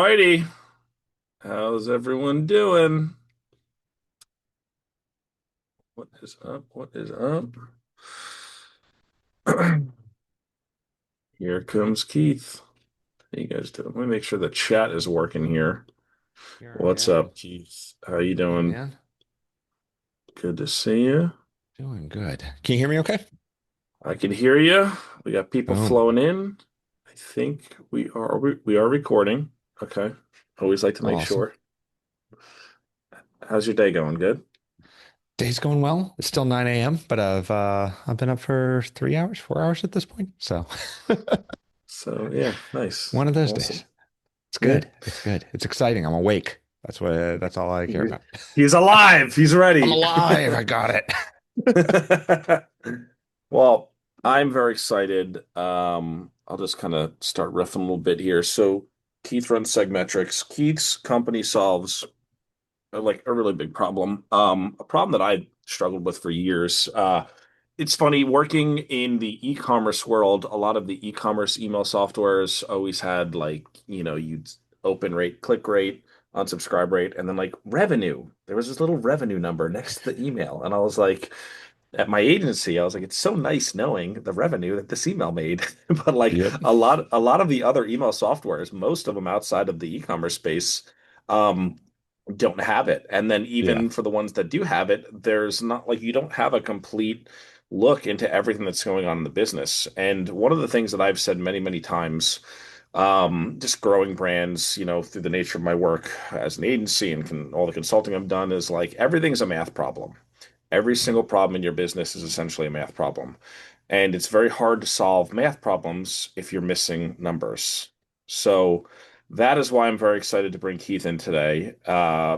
righty. How's everyone doing? What is up? What is up? Here comes Keith. How you guys doing? Let me make sure the chat is working here. Here I What's am. up, Keith? How you Hey, doing? man. Good to see you. Doing good. Can you hear me okay? I can hear you. We got people Boom. flowing in. I think we are recording. Okay. Always like to make Awesome. sure. How's your day going? Good. Day's going well. It's still 9 a.m., but I've been up for 3 hours, 4 hours at this point. So So yeah, nice. one of those days. Awesome. It's Yeah. good. It's good. It's exciting. I'm awake. That's all I care about. He's alive. He's I'm ready. alive. I got it. Well, I'm very excited. I'll just kind of start riffing a little bit here. So Keith runs Segmetrics. Keith's company solves like a really big problem. A problem that I struggled with for years. It's funny working in the e-commerce world, a lot of the e-commerce email softwares always had like, you'd open rate, click rate, unsubscribe rate, and then like revenue. There was this little revenue number next to the email. And I was like, at my agency, I was like, it's so nice knowing the revenue that this email made. But like Yep. a lot of the other email softwares, most of them outside of the e-commerce space, um, don't have it. And then Yeah. even for the ones that do have it, there's not like you don't have a complete look into everything that's going on in the business. And one of the things that I've said many, many times, just growing brands, through the nature of my work as an agency and all the consulting I've done is like everything's a math problem. Every single problem in your business is essentially a math problem. And it's very hard to solve math problems if you're missing numbers. So that is why I'm very excited to bring Keith in today,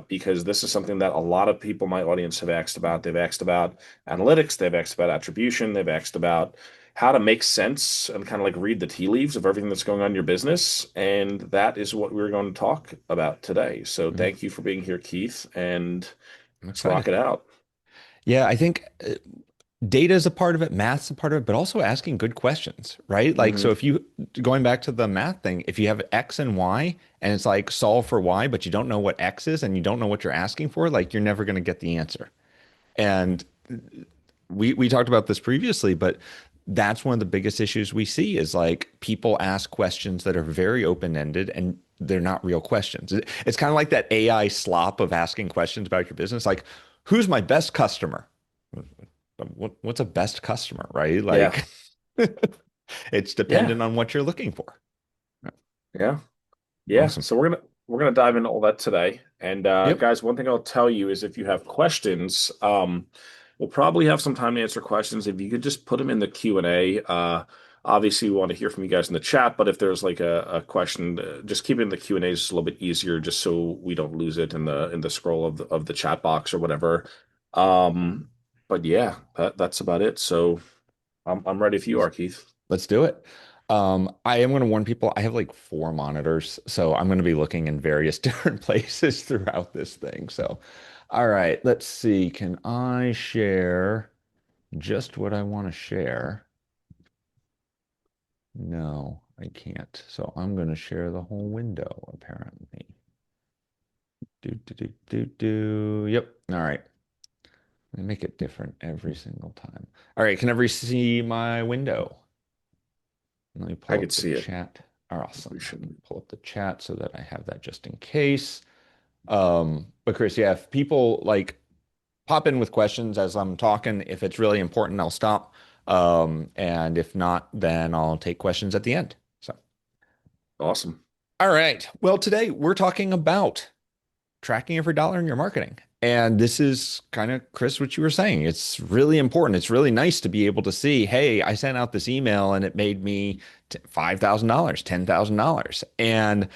because this is something that a lot of people in my audience have asked about. They've asked about analytics, they've asked about attribution, they've asked about how to make sense and kind of like read the tea leaves of everything that's going on in your business. And that is what we're going to talk about today. So Mm, thank you for being here, Keith, and I'm let's rock excited. it out. Yeah, I think data is a part of it, math's a part of it, but also asking good questions, right? Like, Hmm. so if you, going back to the math thing, if you have X and Y and it's like solve for Y, but you don't know what X is and you don't know what you're asking for, like you're never going to get the answer. And we talked about this previously, but that's one of the biggest issues we see is like people ask questions that are very open-ended and they're not real questions. It's kind of like that AI slop of asking questions about your business, like, who's my best customer? What's a best customer, right? Yeah. Like it's Yeah. dependent on what you're looking for. Yeah. Yeah. Awesome. So we're gonna dive into all that today. And Yep. guys, one thing I'll tell you is if you have questions, we'll probably have some time to answer questions. If you could just put them in the Q&A. Obviously, we want to hear from you guys in the chat, but if there's like a question, just keep it in the Q&A is a little bit easier, just so we don't lose it in the scroll of the chat box or whatever. Um, but yeah, that's about it. So I'm ready if you are, Keith. Let's do it. I am going to warn people, I have like four monitors, so I'm going to be looking in various different places throughout this thing. So, all right, let's see. Can I share just what I want to share? No, I can't. So I'm going to share the whole window, apparently. Yep. All right. Let me make it different every single time. All right. Can everybody see my window? Let me I pull could up the see it. chat. We Awesome. Let me should. pull up the chat so that I have that just in case. But Chris, yeah, if people like pop in with questions as I'm talking, if it's really important, I'll stop. And if not, then I'll take questions at the end. So, Awesome. all right. Well, today we're talking about tracking every dollar in your marketing. And this is kind of, Chris, what you were saying. It's really important. It's really nice to be able to see, hey, I sent out this email and it made me $5,000, $10,000. And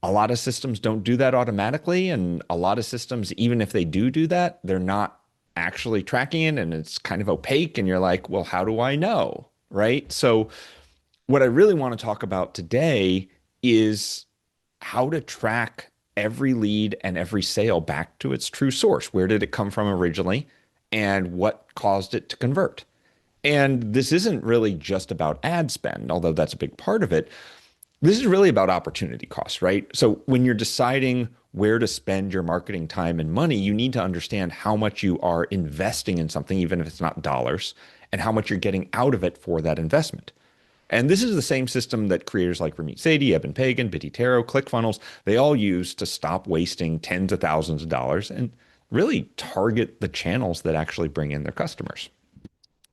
a lot of systems don't do that automatically. And a lot of systems, even if they do that, they're not actually tracking it and it's kind of opaque. And you're like, well, how do I know? Right. So, what I really want to talk about today is how to track every lead and every sale back to its true source. Where did it come from originally? And what caused it to convert? And this isn't really just about ad spend, although that's a big part of it. This is really about opportunity cost, right? So when you're deciding where to spend your marketing time and money, you need to understand how much you are investing in something, even if it's not dollars, and how much you're getting out of it for that investment. And this is the same system that creators like Ramit Sethi, Eben Pagan, Biddy Tarot, ClickFunnels, they all use to stop wasting tens of thousands of dollars and really target the channels that actually bring in their customers.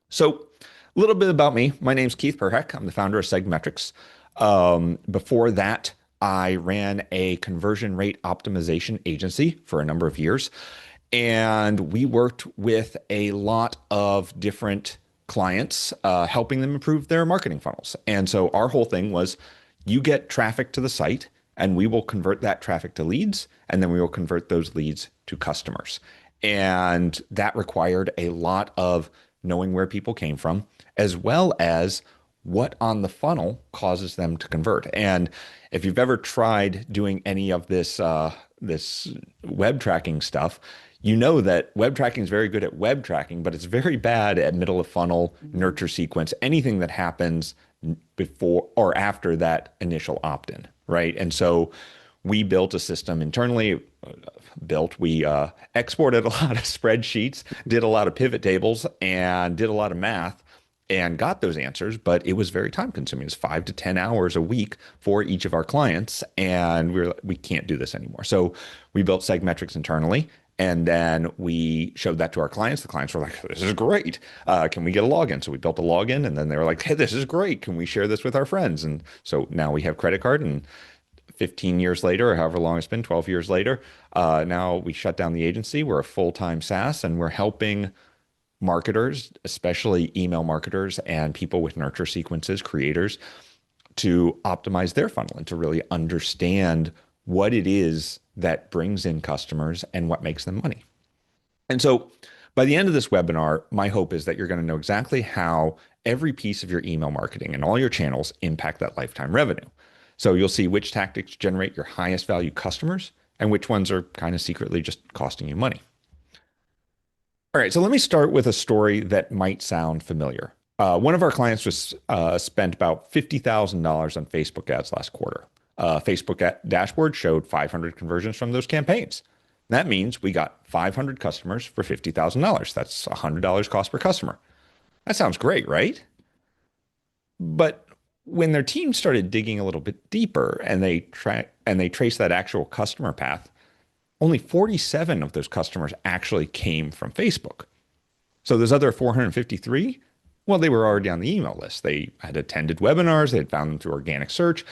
So, a little bit about me. My name's Keith Perhac. I'm the founder of Segmetrics. Before that, I ran a conversion rate optimization agency for a number of years. And we worked with a lot of different clients, helping them improve their marketing funnels. And so our whole thing was you get traffic to the site, and we will convert that traffic to leads, and then we will convert those leads to customers. And that required a lot of knowing where people came from, as well as what on the funnel causes them to convert. And if you've ever tried doing any of this web tracking stuff, you know that web tracking is very good at web tracking, but it's very bad at middle of funnel, nurture sequence, anything that happens before or after that initial opt-in, right? And so we built a system internally. We exported a lot of spreadsheets, did a lot of pivot tables, and did a lot of math and got those answers, but it was very time consuming. It was 5 to 10 hours a week for each of our clients. And we can't do this anymore. So we built Segmetrics internally. And then we showed that to our clients. The clients were like, this is great. Can we get a login? So we built a login, and then they were like, hey, this is great. Can we share this with our friends? And so now we have credit card, and 15 years later, or however long it's been, 12 years later, now we shut down the agency. We're a full-time SaaS, and we're helping marketers, especially email marketers and people with nurture sequences, creators, to optimize their funnel and to really understand what it is that brings in customers and what makes them money. And so by the end of this webinar, my hope is that you're going to know exactly how every piece of your email marketing and all your channels impact that lifetime revenue. So you'll see which tactics generate your highest value customers and which ones are kind of secretly just costing you money. All right, so let me start with a story that might sound familiar. One of our clients was spent about $50,000 on Facebook ads last quarter. Facebook dashboard showed 500 conversions from those campaigns. That means we got 500 customers for $50,000. That's $100 cost per customer. That sounds great, right? But when their team started digging a little bit deeper and they traced that actual customer path, only 47 of those customers actually came from Facebook. So those other 453, well, they were already on the email list. They had attended webinars, they had found them through organic search,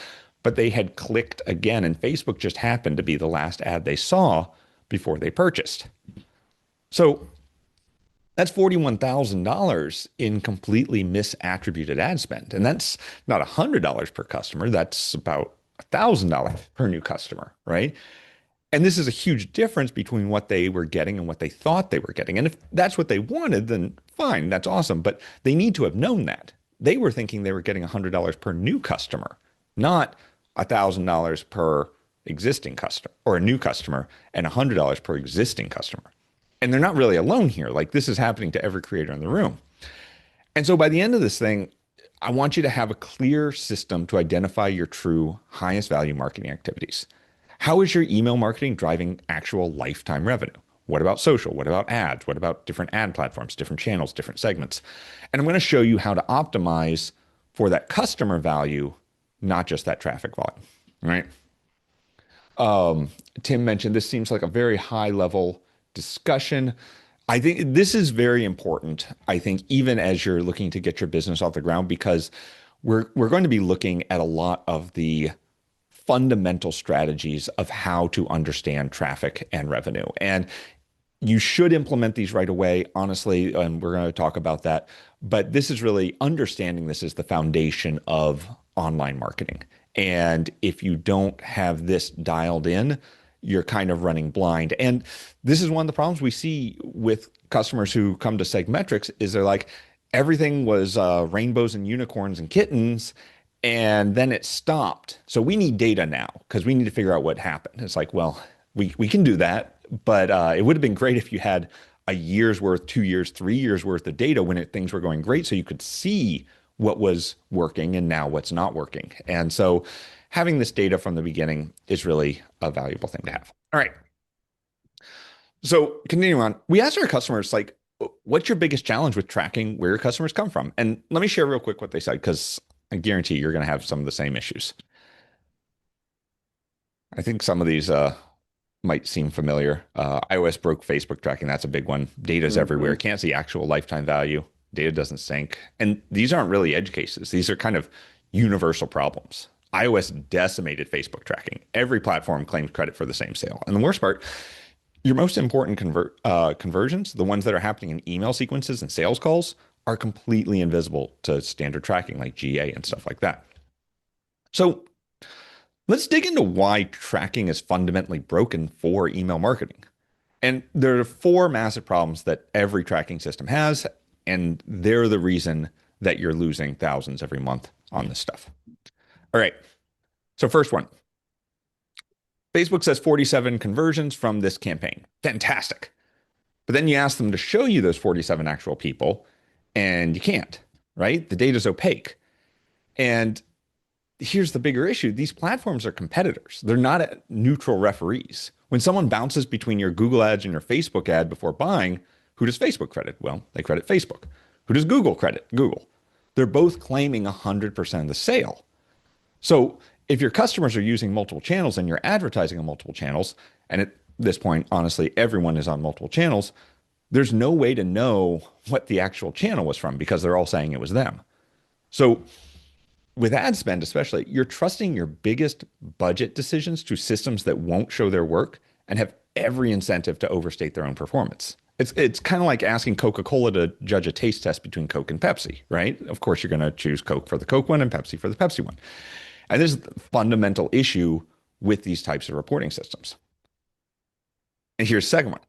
but they had clicked again, and Facebook just happened to be the last ad they saw before they purchased. So that's $41,000 in completely misattributed ad spend. And that's not $100 per customer. That's about $1,000 per new customer, right? And this is a huge difference between what they were getting and what they thought they were getting. And if that's what they wanted, then fine, that's awesome. But they need to have known that. They were thinking they were getting $100 per new customer, not $1,000 per existing customer or a new customer and $100 per existing customer. And they're not really alone here. Like, this is happening to every creator in the room. And so by the end of this thing, I want you to have a clear system to identify your true highest value marketing activities. How is your email marketing driving actual lifetime revenue? What about social? What about ads? What about different ad platforms, different channels, different segments? And I'm going to show you how to optimize for that customer value, not just that traffic volume, right? Tim mentioned this seems like a very high level discussion. I think this is very important. I think even as you're looking to get your business off the ground, because we're going to be looking at a lot of the fundamental strategies of how to understand traffic and revenue. And you should implement these right away, honestly, and we're going to talk about that. But this is really understanding this is the foundation of online marketing. And if you don't have this dialed in, you're kind of running blind. And this is one of the problems we see with customers who come to Segmetrics is they're like, everything was rainbows and unicorns and kittens, and then it stopped. So we need data now because we need to figure out what happened. It's like, well, we can do that, but it would have been great if you had a year's worth, 2 years, 3 years worth of data when things were going great so you could see what was working and now what's not working. And so having this data from the beginning is really a valuable thing to have. All right. So continuing on, we asked our customers, like, what's your biggest challenge with tracking where your customers come from? And let me share real quick what they said, because I guarantee you're going to have some of the same issues. I think some of these might seem familiar. iOS broke Facebook tracking. That's a big one. Data's everywhere. Hmm. Can't see actual lifetime value. Data doesn't sync. And these aren't really edge cases. These are kind of universal problems. iOS decimated Facebook tracking. Every platform claims credit for the same sale. And the worst part, your most important conversions, the ones that are happening in email sequences and sales calls, are completely invisible to standard tracking like GA and stuff like that. So let's dig into why tracking is fundamentally broken for email marketing. And there are four massive problems that every tracking system has, and they're the reason that you're losing thousands every month on this stuff. All right. So, first one, Facebook says 47 conversions from this campaign. Fantastic. But then you ask them to show you those 47 actual people, and you can't, right? The data's opaque. And here's the bigger issue. These platforms are competitors. They're not neutral referees. When someone bounces between your Google ads and your Facebook ad before buying, who does Facebook credit? Well, they credit Facebook. Who does Google credit? Google. They're both claiming 100% of the sale. So if your customers are using multiple channels and you're advertising on multiple channels, and at this point, honestly, everyone is on multiple channels, there's no way to know what the actual channel was from because they're all saying it was them. So with ad spend, especially, you're trusting your biggest budget decisions to systems that won't show their work and have every incentive to overstate their own performance. It's kind of like asking Coca-Cola to judge a taste test between Coke and Pepsi, right? Of course, you're going to choose Coke for the Coke one and Pepsi for the Pepsi one. And this is the fundamental issue with these types of reporting systems. And here's the second one.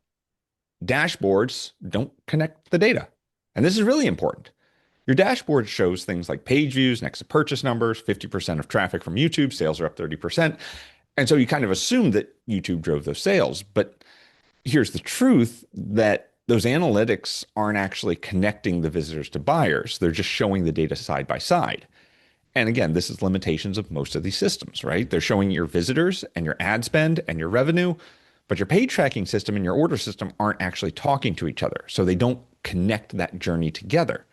Dashboards don't connect the data. And this is really important. Your dashboard shows things like page views, next to purchase numbers, 50% of traffic from YouTube, sales are up 30%. And so you kind of assume that YouTube drove those sales. But here's the truth that those analytics aren't actually connecting the visitors to buyers. They're just showing the data side by side. And again, this is limitations of most of these systems, right? They're showing your visitors and your ad spend and your revenue, but your paid tracking system and your order system aren't actually talking to each other. So they don't connect that journey together.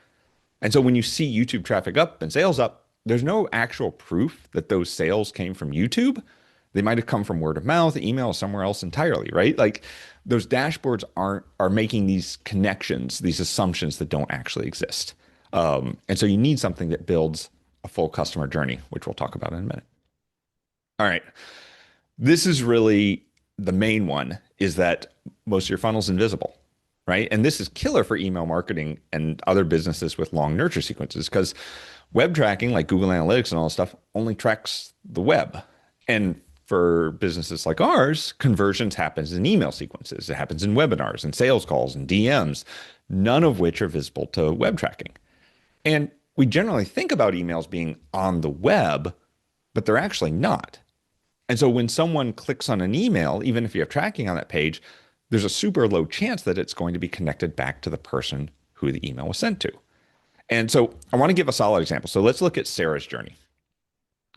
And so when you see YouTube traffic up and sales up, there's no actual proof that those sales came from YouTube. They might have come from word of mouth, email, somewhere else entirely, right? Like those dashboards are making these connections, these assumptions that don't actually exist. And so you need something that builds a full customer journey, which we'll talk about in a minute. All right. This is really the main one, is that most of your funnel's invisible, right? And this is killer for email marketing and other businesses with long nurture sequences, because web tracking, like Google Analytics and all this stuff, only tracks the web. And for businesses like ours, conversions happens in email sequences. It happens in webinars and sales calls and DMs, none of which are visible to web tracking. And we generally think about emails being on the web, but they're actually not. And so when someone clicks on an email, even if you have tracking on that page, there's a super low chance that it's going to be connected back to the person who the email was sent to. And so I want to give a solid example. So let's look at Sarah's journey.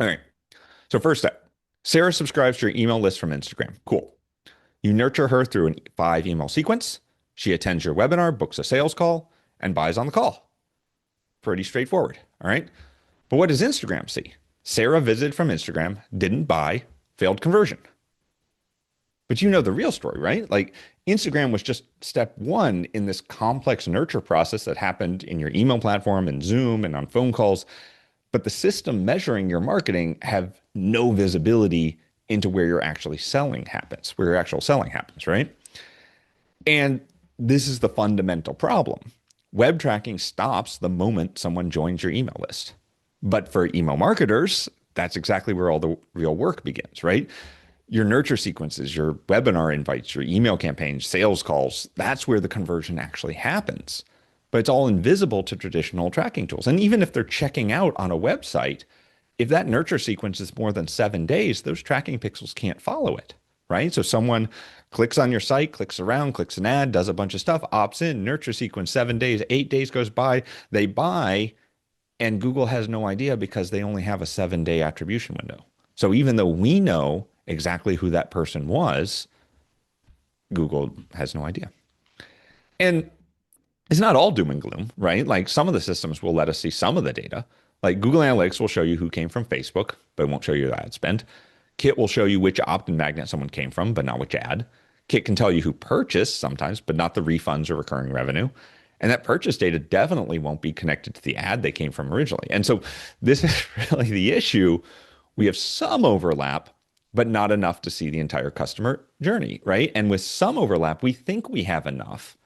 All right. So first step, Sarah subscribes to your email list from Instagram. Cool. You nurture her through a 5 email sequence. She attends your webinar, books a sales call, and buys on the call. Pretty straightforward. All right. But what does Instagram see? Sarah visited from Instagram, didn't buy, failed conversion. But you know the real story, right? Like Instagram was just step one in this complex nurture process that happened in your email platform and Zoom and on phone calls. But the system measuring your marketing have no visibility into where your actually selling happens, where your actual selling happens, right? And this is the fundamental problem. Web tracking stops the moment someone joins your email list. But for email marketers, that's exactly where all the real work begins, right? Your nurture sequences, your webinar invites, your email campaigns, sales calls, that's where the conversion actually happens. But it's all invisible to traditional tracking tools. And even if they're checking out on a website, if that nurture sequence is more than 7 days, those tracking pixels can't follow it, right? So someone clicks on your site, clicks around, clicks an ad, does a bunch of stuff, opts in, nurture sequence, 7 days, 8 days goes by, they buy, And Google has no idea because they only have a 7-day attribution window. So even though we know exactly who that person was, Google has no idea. And it's not all doom and gloom, right? Like some of the systems will let us see some of the data. Like Google Analytics will show you who came from Facebook, but it won't show you the ad spend. Kit will show you which opt-in magnet someone came from, but not which ad. Kit can tell you who purchased sometimes, but not the refunds or recurring revenue. And that purchase data definitely won't be connected to the ad they came from originally. And so this is really the issue. We have some overlap, but not enough to see the entire customer journey, right? And with some overlap, we think we have enough,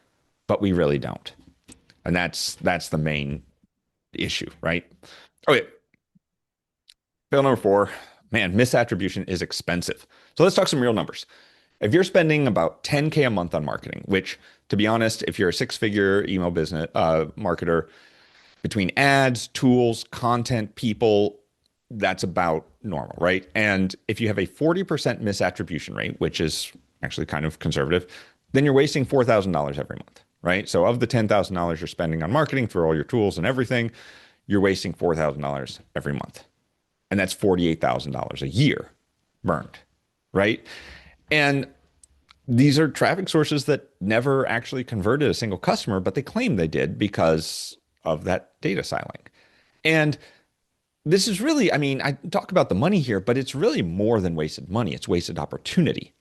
but we really don't. And that's the main issue, right? Okay, fail number 4, man, misattribution is expensive. So let's talk some real numbers. If you're spending about 10K a month on marketing, which to be honest, if you're a six-figure email business marketer, between ads, tools, content, people, that's about normal, right? And if you have a 40% misattribution rate, which is actually kind of conservative, then you're wasting $4,000 every month, right? So of the $10,000 you're spending on marketing for all your tools and everything, you're wasting $4,000 every month. And that's $48,000 a year burned, right? And these are traffic sources that never actually converted a single customer, but they claim they did because of that data siling. And this is really, I mean, I talk about the money here, but it's really more than wasted money. It's wasted opportunity.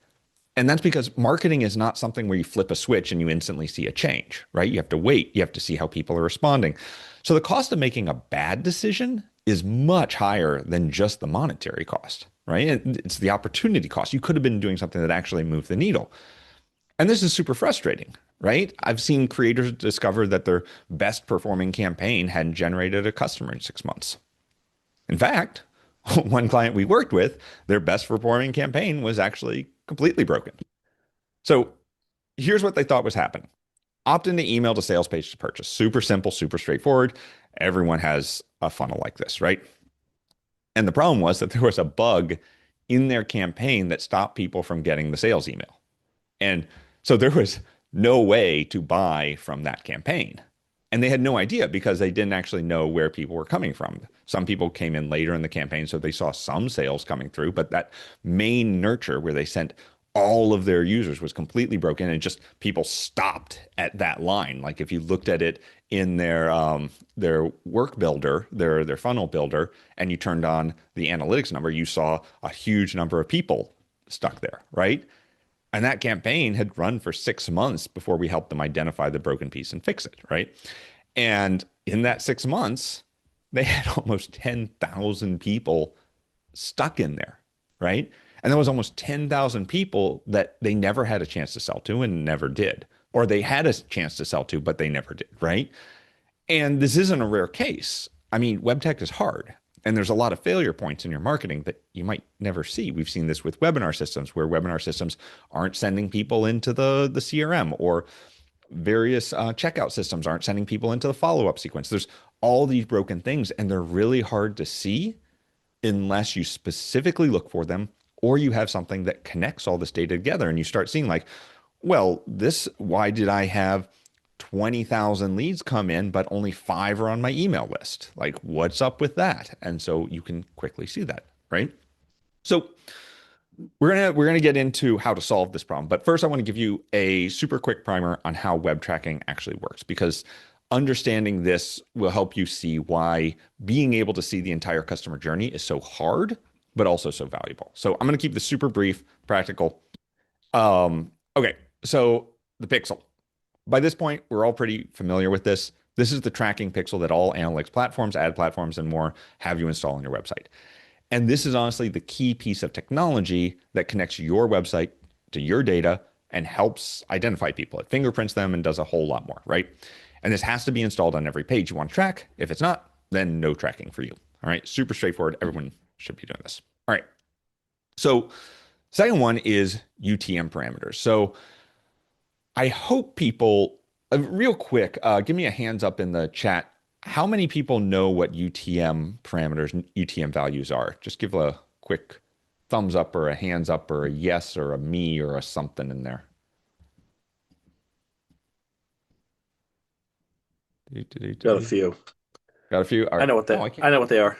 And that's because marketing is not something where you flip a switch and you instantly see a change, right? You have to wait. You have to see how people are responding. So the cost of making a bad decision is much higher than just the monetary cost, right? It's the opportunity cost. You could have been doing something that actually moved the needle. And this is super frustrating, right? I've seen creators discover that their best performing campaign hadn't generated a customer in 6 months. In fact, one client we worked with, their best performing campaign was actually completely broken. So here's what they thought was happening. Opt into email to sales page to purchase. Super simple, super straightforward. Everyone has a funnel like this, right? And the problem was that there was a bug in their campaign that stopped people from getting the sales email. And so there was no way to buy from that campaign. And they had no idea because they didn't actually know where people were coming from. Some people came in later in the campaign, so they saw some sales coming through, but that main nurture where they sent all of their users was completely broken and just people stopped at that line. Like if you looked at it in their work builder, their funnel builder, and you turned on the analytics number, you saw a huge number of people stuck there, right? And that campaign had run for 6 months before we helped them identify the broken piece and fix it, right? And in that 6 months, they had almost 10,000 people stuck in there, right? And that was almost 10,000 people that they never had a chance to sell to and never did. Or they had a chance to sell to, but they never did, right? And this isn't a rare case. I mean, web tech is hard. And there's a lot of failure points in your marketing that you might never see. We've seen this with webinar systems where webinar systems aren't sending people into the CRM, or various checkout systems aren't sending people into the follow-up sequence. There's all these broken things, and they're really hard to see unless you specifically look for them or you have something that connects all this data together and you start seeing like, well, why did I have 20,000 leads come in, but only 5 are on my email list? Like, what's up with that? And so you can quickly see that, right? So we're gonna get into how to solve this problem. But first, I want to give you a super quick primer on how web tracking actually works, because understanding this will help you see why being able to see the entire customer journey is so hard, but also so valuable. So I'm gonna keep this super brief, practical. Okay, so the pixel. By this point, we're all pretty familiar with this. This is the tracking pixel that all analytics platforms, ad platforms, and more have you install on your website. And this is honestly the key piece of technology that connects your website to your data and helps identify people. It fingerprints them and does a whole lot more, right? And this has to be installed on every page you want to track. If it's not, then no tracking for you. All right, super straightforward. Everyone should be doing this. All right. So, second one is UTM parameters. So, I hope people, real quick, give me a hands up in the chat. How many people know what UTM parameters, UTM values are? Just give a quick thumbs up or a hands up or a yes or a me or a something in there. Got a few. Got a few? All right. Oh, I can't. I know what they are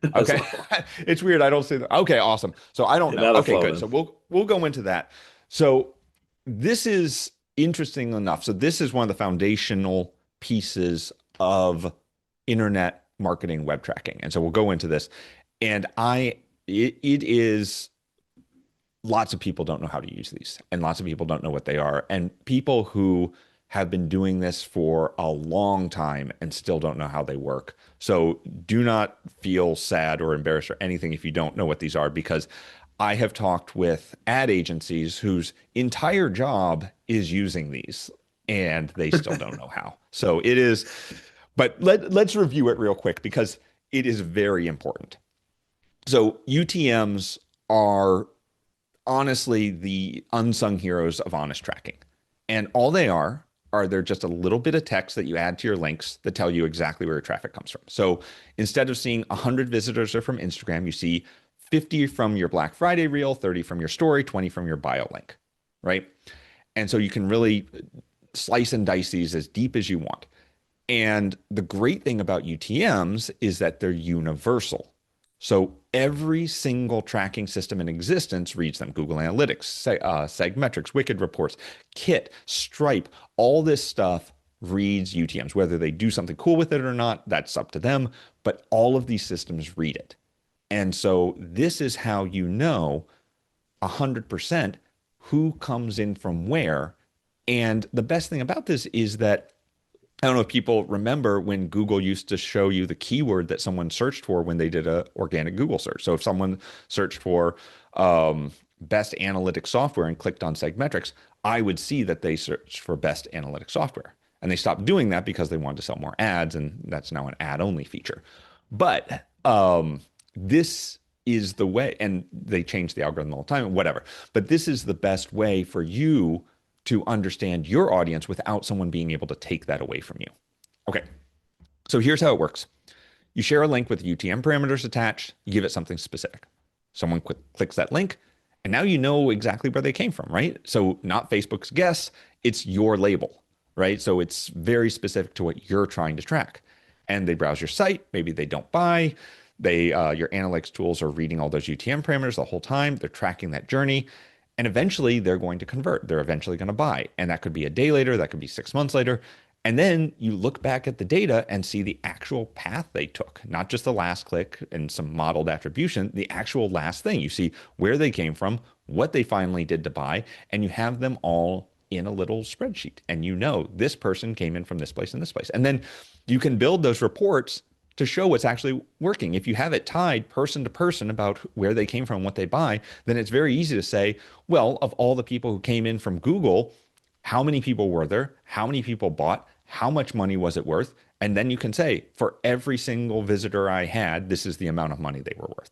as Okay. well. It's weird. I don't see that. Okay, awesome. So I don't Yeah, know. now they're Okay, good. flowing So in. we'll go into that. So this is interesting enough. So this is one of the foundational pieces of internet marketing web tracking. And so we'll go into this. And it is lots of people don't know how to use these, and lots of people don't know what they are. And people who have been doing this for a long time and still don't know how they work. So do not feel sad or embarrassed or anything if you don't know what these are, because I have talked with ad agencies whose entire job is using these and they still don't know how. So it is, but let's review it real quick because it is very important. So UTMs are honestly the unsung heroes of honest tracking. And all they are they're just a little bit of text that you add to your links that tell you exactly where your traffic comes from. So instead of seeing 100 visitors are from Instagram, you see 50 from your Black Friday reel, 30 from your story, 20 from your bio link, right? And so you can really slice and dice these as deep as you want. And the great thing about UTMs is that they're universal. So every single tracking system in existence reads them. Google Analytics, Segmetrics, Wicked Reports, Kit, Stripe, all this stuff reads UTMs. Whether they do something cool with it or not, that's up to them. But all of these systems read it. And so this is how you know 100% who comes in from where. And the best thing about this is that I don't know if people remember when Google used to show you the keyword that someone searched for when they did a organic Google search. So if someone searched for best analytic software and clicked on Segmetrics, I would see that they searched for best analytic software. And they stopped doing that because they wanted to sell more ads, and that's now an ad-only feature. But this is the way, and they change the algorithm all the time, whatever. But this is the best way for you to understand your audience without someone being able to take that away from you. Okay, so here's how it works. You share a link with UTM parameters attached, you give it something specific. Someone clicks that link, and now you know exactly where they came from, right? So not Facebook's guess, it's your label, right? So it's very specific to what you're trying to track. And they browse your site, maybe they don't buy. Your analytics tools are reading all those UTM parameters the whole time. They're tracking that journey. And eventually they're going to convert. They're eventually going to buy. And that could be a day later, that could be 6 months later. And then you look back at the data and see the actual path they took, not just the last click and some modeled attribution, the actual last thing. You see where they came from, what they finally did to buy, and you have them all in a little spreadsheet. And you know this person came in from this place and this place. And then you can build those reports to show what's actually working. If you have it tied person to person about where they came from, what they buy, then it's very easy to say, well, of all the people who came in from Google, how many people were there? How many people bought? How much money was it worth? And then you can say, for every single visitor I had, this is the amount of money they were worth.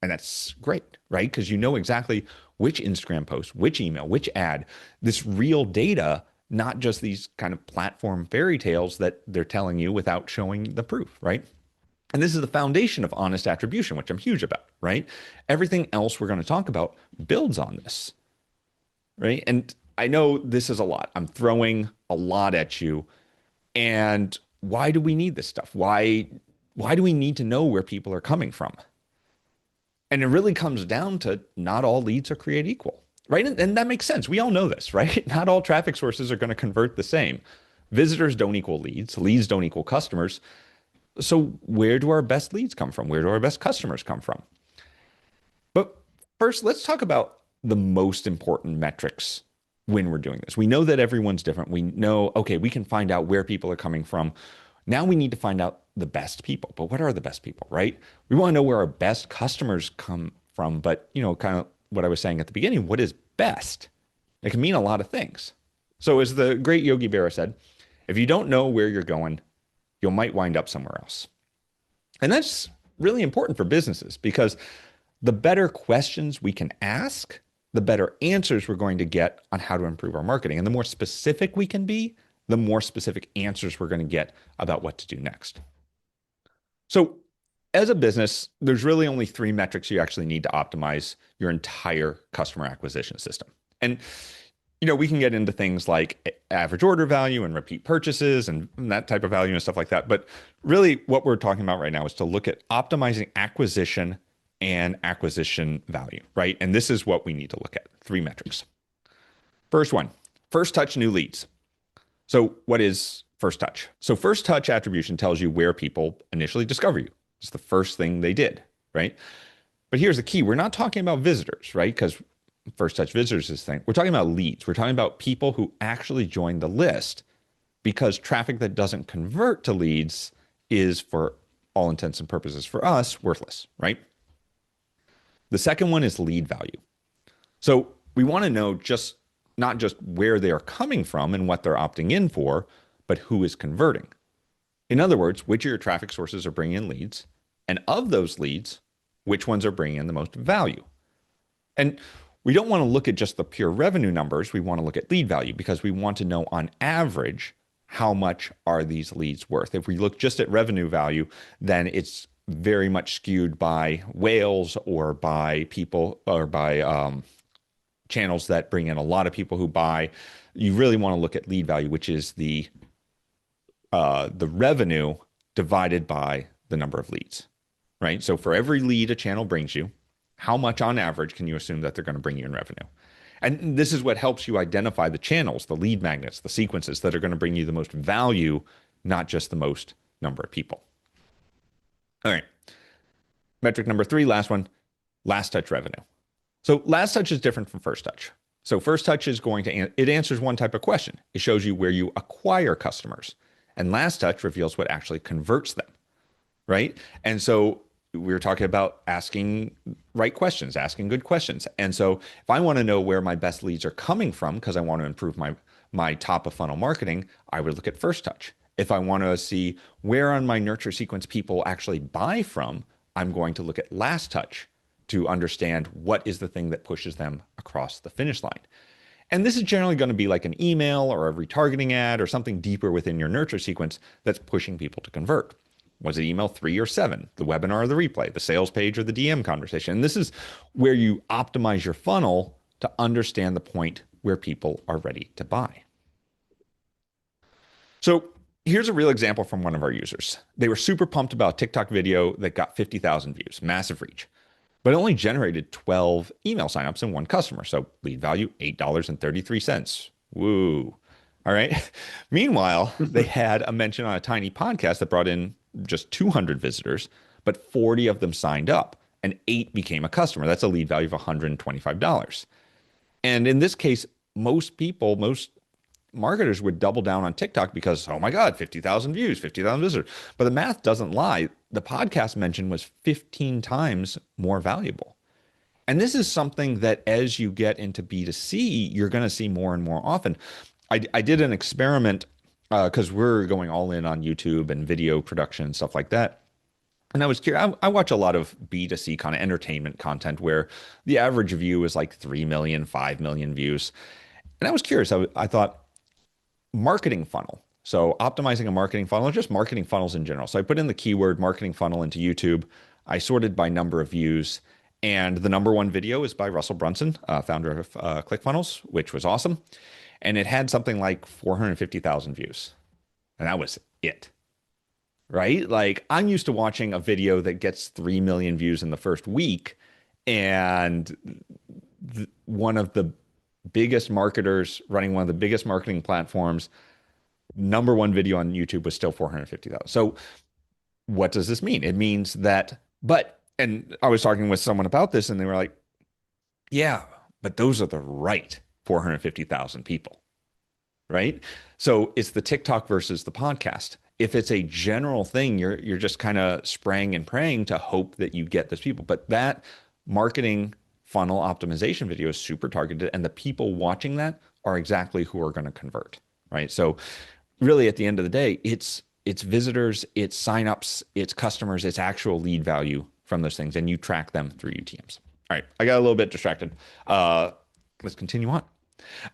And that's great, right? Because you know exactly which Instagram post, which email, which ad, this real data, not just these kind of platform fairy tales that they're telling you without showing the proof, right? And this is the foundation of honest attribution, which I'm huge about, right? Everything else we're going to talk about builds on this, right? And I know this is a lot. I'm throwing a lot at you. And why do we need this stuff? Why do we need to know where people are coming from? And it really comes down to not all leads are created equal, right? And that makes sense. We all know this, right? Not all traffic sources are going to convert the same. Visitors don't equal leads don't equal customers. So where do our best leads come from? Where do our best customers come from? But first, let's talk about the most important metrics when we're doing this. We know that everyone's different. We know, okay, we can find out where people are coming from. Now we need to find out the best people. But what are the best people, right? We want to know where our best customers come from. But, kind of what I was saying at the beginning, what is best? It can mean a lot of things. So as the great Yogi Berra said, if you don't know where you're going, you might wind up somewhere else. And that's really important for businesses because the better questions we can ask, the better answers we're going to get on how to improve our marketing. And the more specific we can be, the more specific answers we're going to get about what to do next. So, as a business, there's really only three metrics you actually need to optimize your entire customer acquisition system. And we can get into things like average order value and repeat purchases and that type of value and stuff like that. But really, what we're talking about right now is to look at optimizing acquisition and acquisition value, right? And this is what we need to look at. Three metrics. First one, first touch new leads. So, what is first touch? So, first touch attribution tells you where people initially discover you. It's the first thing they did, right? But here's the key, we're not talking about visitors, right? Because first touch visitors is the thing. We're talking about leads. We're talking about people who actually join the list because traffic that doesn't convert to leads is, for all intents and purposes for us, worthless, right? The second one is lead value. So we want to know just not just where they are coming from and what they're opting in for, but who is converting. In other words, which of your traffic sources are bringing in leads, and of those leads, which ones are bringing in the most value. And we don't want to look at just the pure revenue numbers. We want to look at lead value because we want to know on average how much are these leads worth. If we look just at revenue value, then it's very much skewed by whales or by people or by channels that bring in a lot of people who buy. You really want to look at lead value, which is the revenue divided by the number of leads, right? So for every lead a channel brings you, how much on average can you assume that they're going to bring you in revenue? And this is what helps you identify the channels, the lead magnets, the sequences that are going to bring you the most value, not just the most number of people. All right. Metric number 3, last one, last touch revenue. So last touch is different from first touch. So first touch is going to, it answers one type of question. It shows you where you acquire customers. And last touch reveals what actually converts them, right? And so we were talking about asking right questions, asking good questions. And so if I want to know where my best leads are coming from because I want to improve my top of funnel marketing, I would look at first touch. If I want to see where on my nurture sequence people actually buy from, I'm going to look at last touch to understand what is the thing that pushes them across the finish line. And this is generally going to be like an email or a retargeting ad or something deeper within your nurture sequence that's pushing people to convert. Was it email 3 or 7, the webinar or the replay, the sales page or the DM conversation? And this is where you optimize your funnel to understand the point where people are ready to buy. So here's a real example from one of our users. They were super pumped about a TikTok video that got 50,000 views, massive reach, but it only generated 12 email signups and one customer. So lead value, $8.33. Woo. All right. Meanwhile, they had a mention on a tiny podcast that brought in just 200 visitors, but 40 of them signed up and 8 became a customer. That's a lead value of $125. And in this case, most marketers would double down on TikTok because, oh my God, 50,000 views, 50,000 visitors. But the math doesn't lie. The podcast mention was 15 times more valuable. And this is something that as you get into B2C, you're going to see more and more often. I did an experiment because we're going all in on YouTube and video production and stuff like that. And I was curious. I watch a lot of B2C kind of entertainment content where the average view is like 3 million, 5 million views. And I was curious. I thought, marketing funnel. So optimizing a marketing funnel, just marketing funnels in general. So I put in the keyword marketing funnel into YouTube. I sorted by number of views. And the number one video is by Russell Brunson, founder of ClickFunnels, which was awesome. And it had something like 450,000 views. And that was it. Right? Like I'm used to watching a video that gets 3 million views in the first week. And one of the biggest marketers running one of the biggest marketing platforms, number one video on YouTube was still 450,000. So what does this mean? It means that, and I was talking with someone about this and they were like, yeah, but those are the right 450,000 people, right? So it's the TikTok versus the podcast. If it's a general thing, you're just kind of spraying and praying to hope that you get those people. But that marketing funnel optimization video is super targeted, and the people watching that are exactly who are going to convert, right? So really at the end of the day, it's visitors, it's signups, it's customers, it's actual lead value from those things, and you track them through UTMs. All right, I got a little bit distracted. Let's continue on.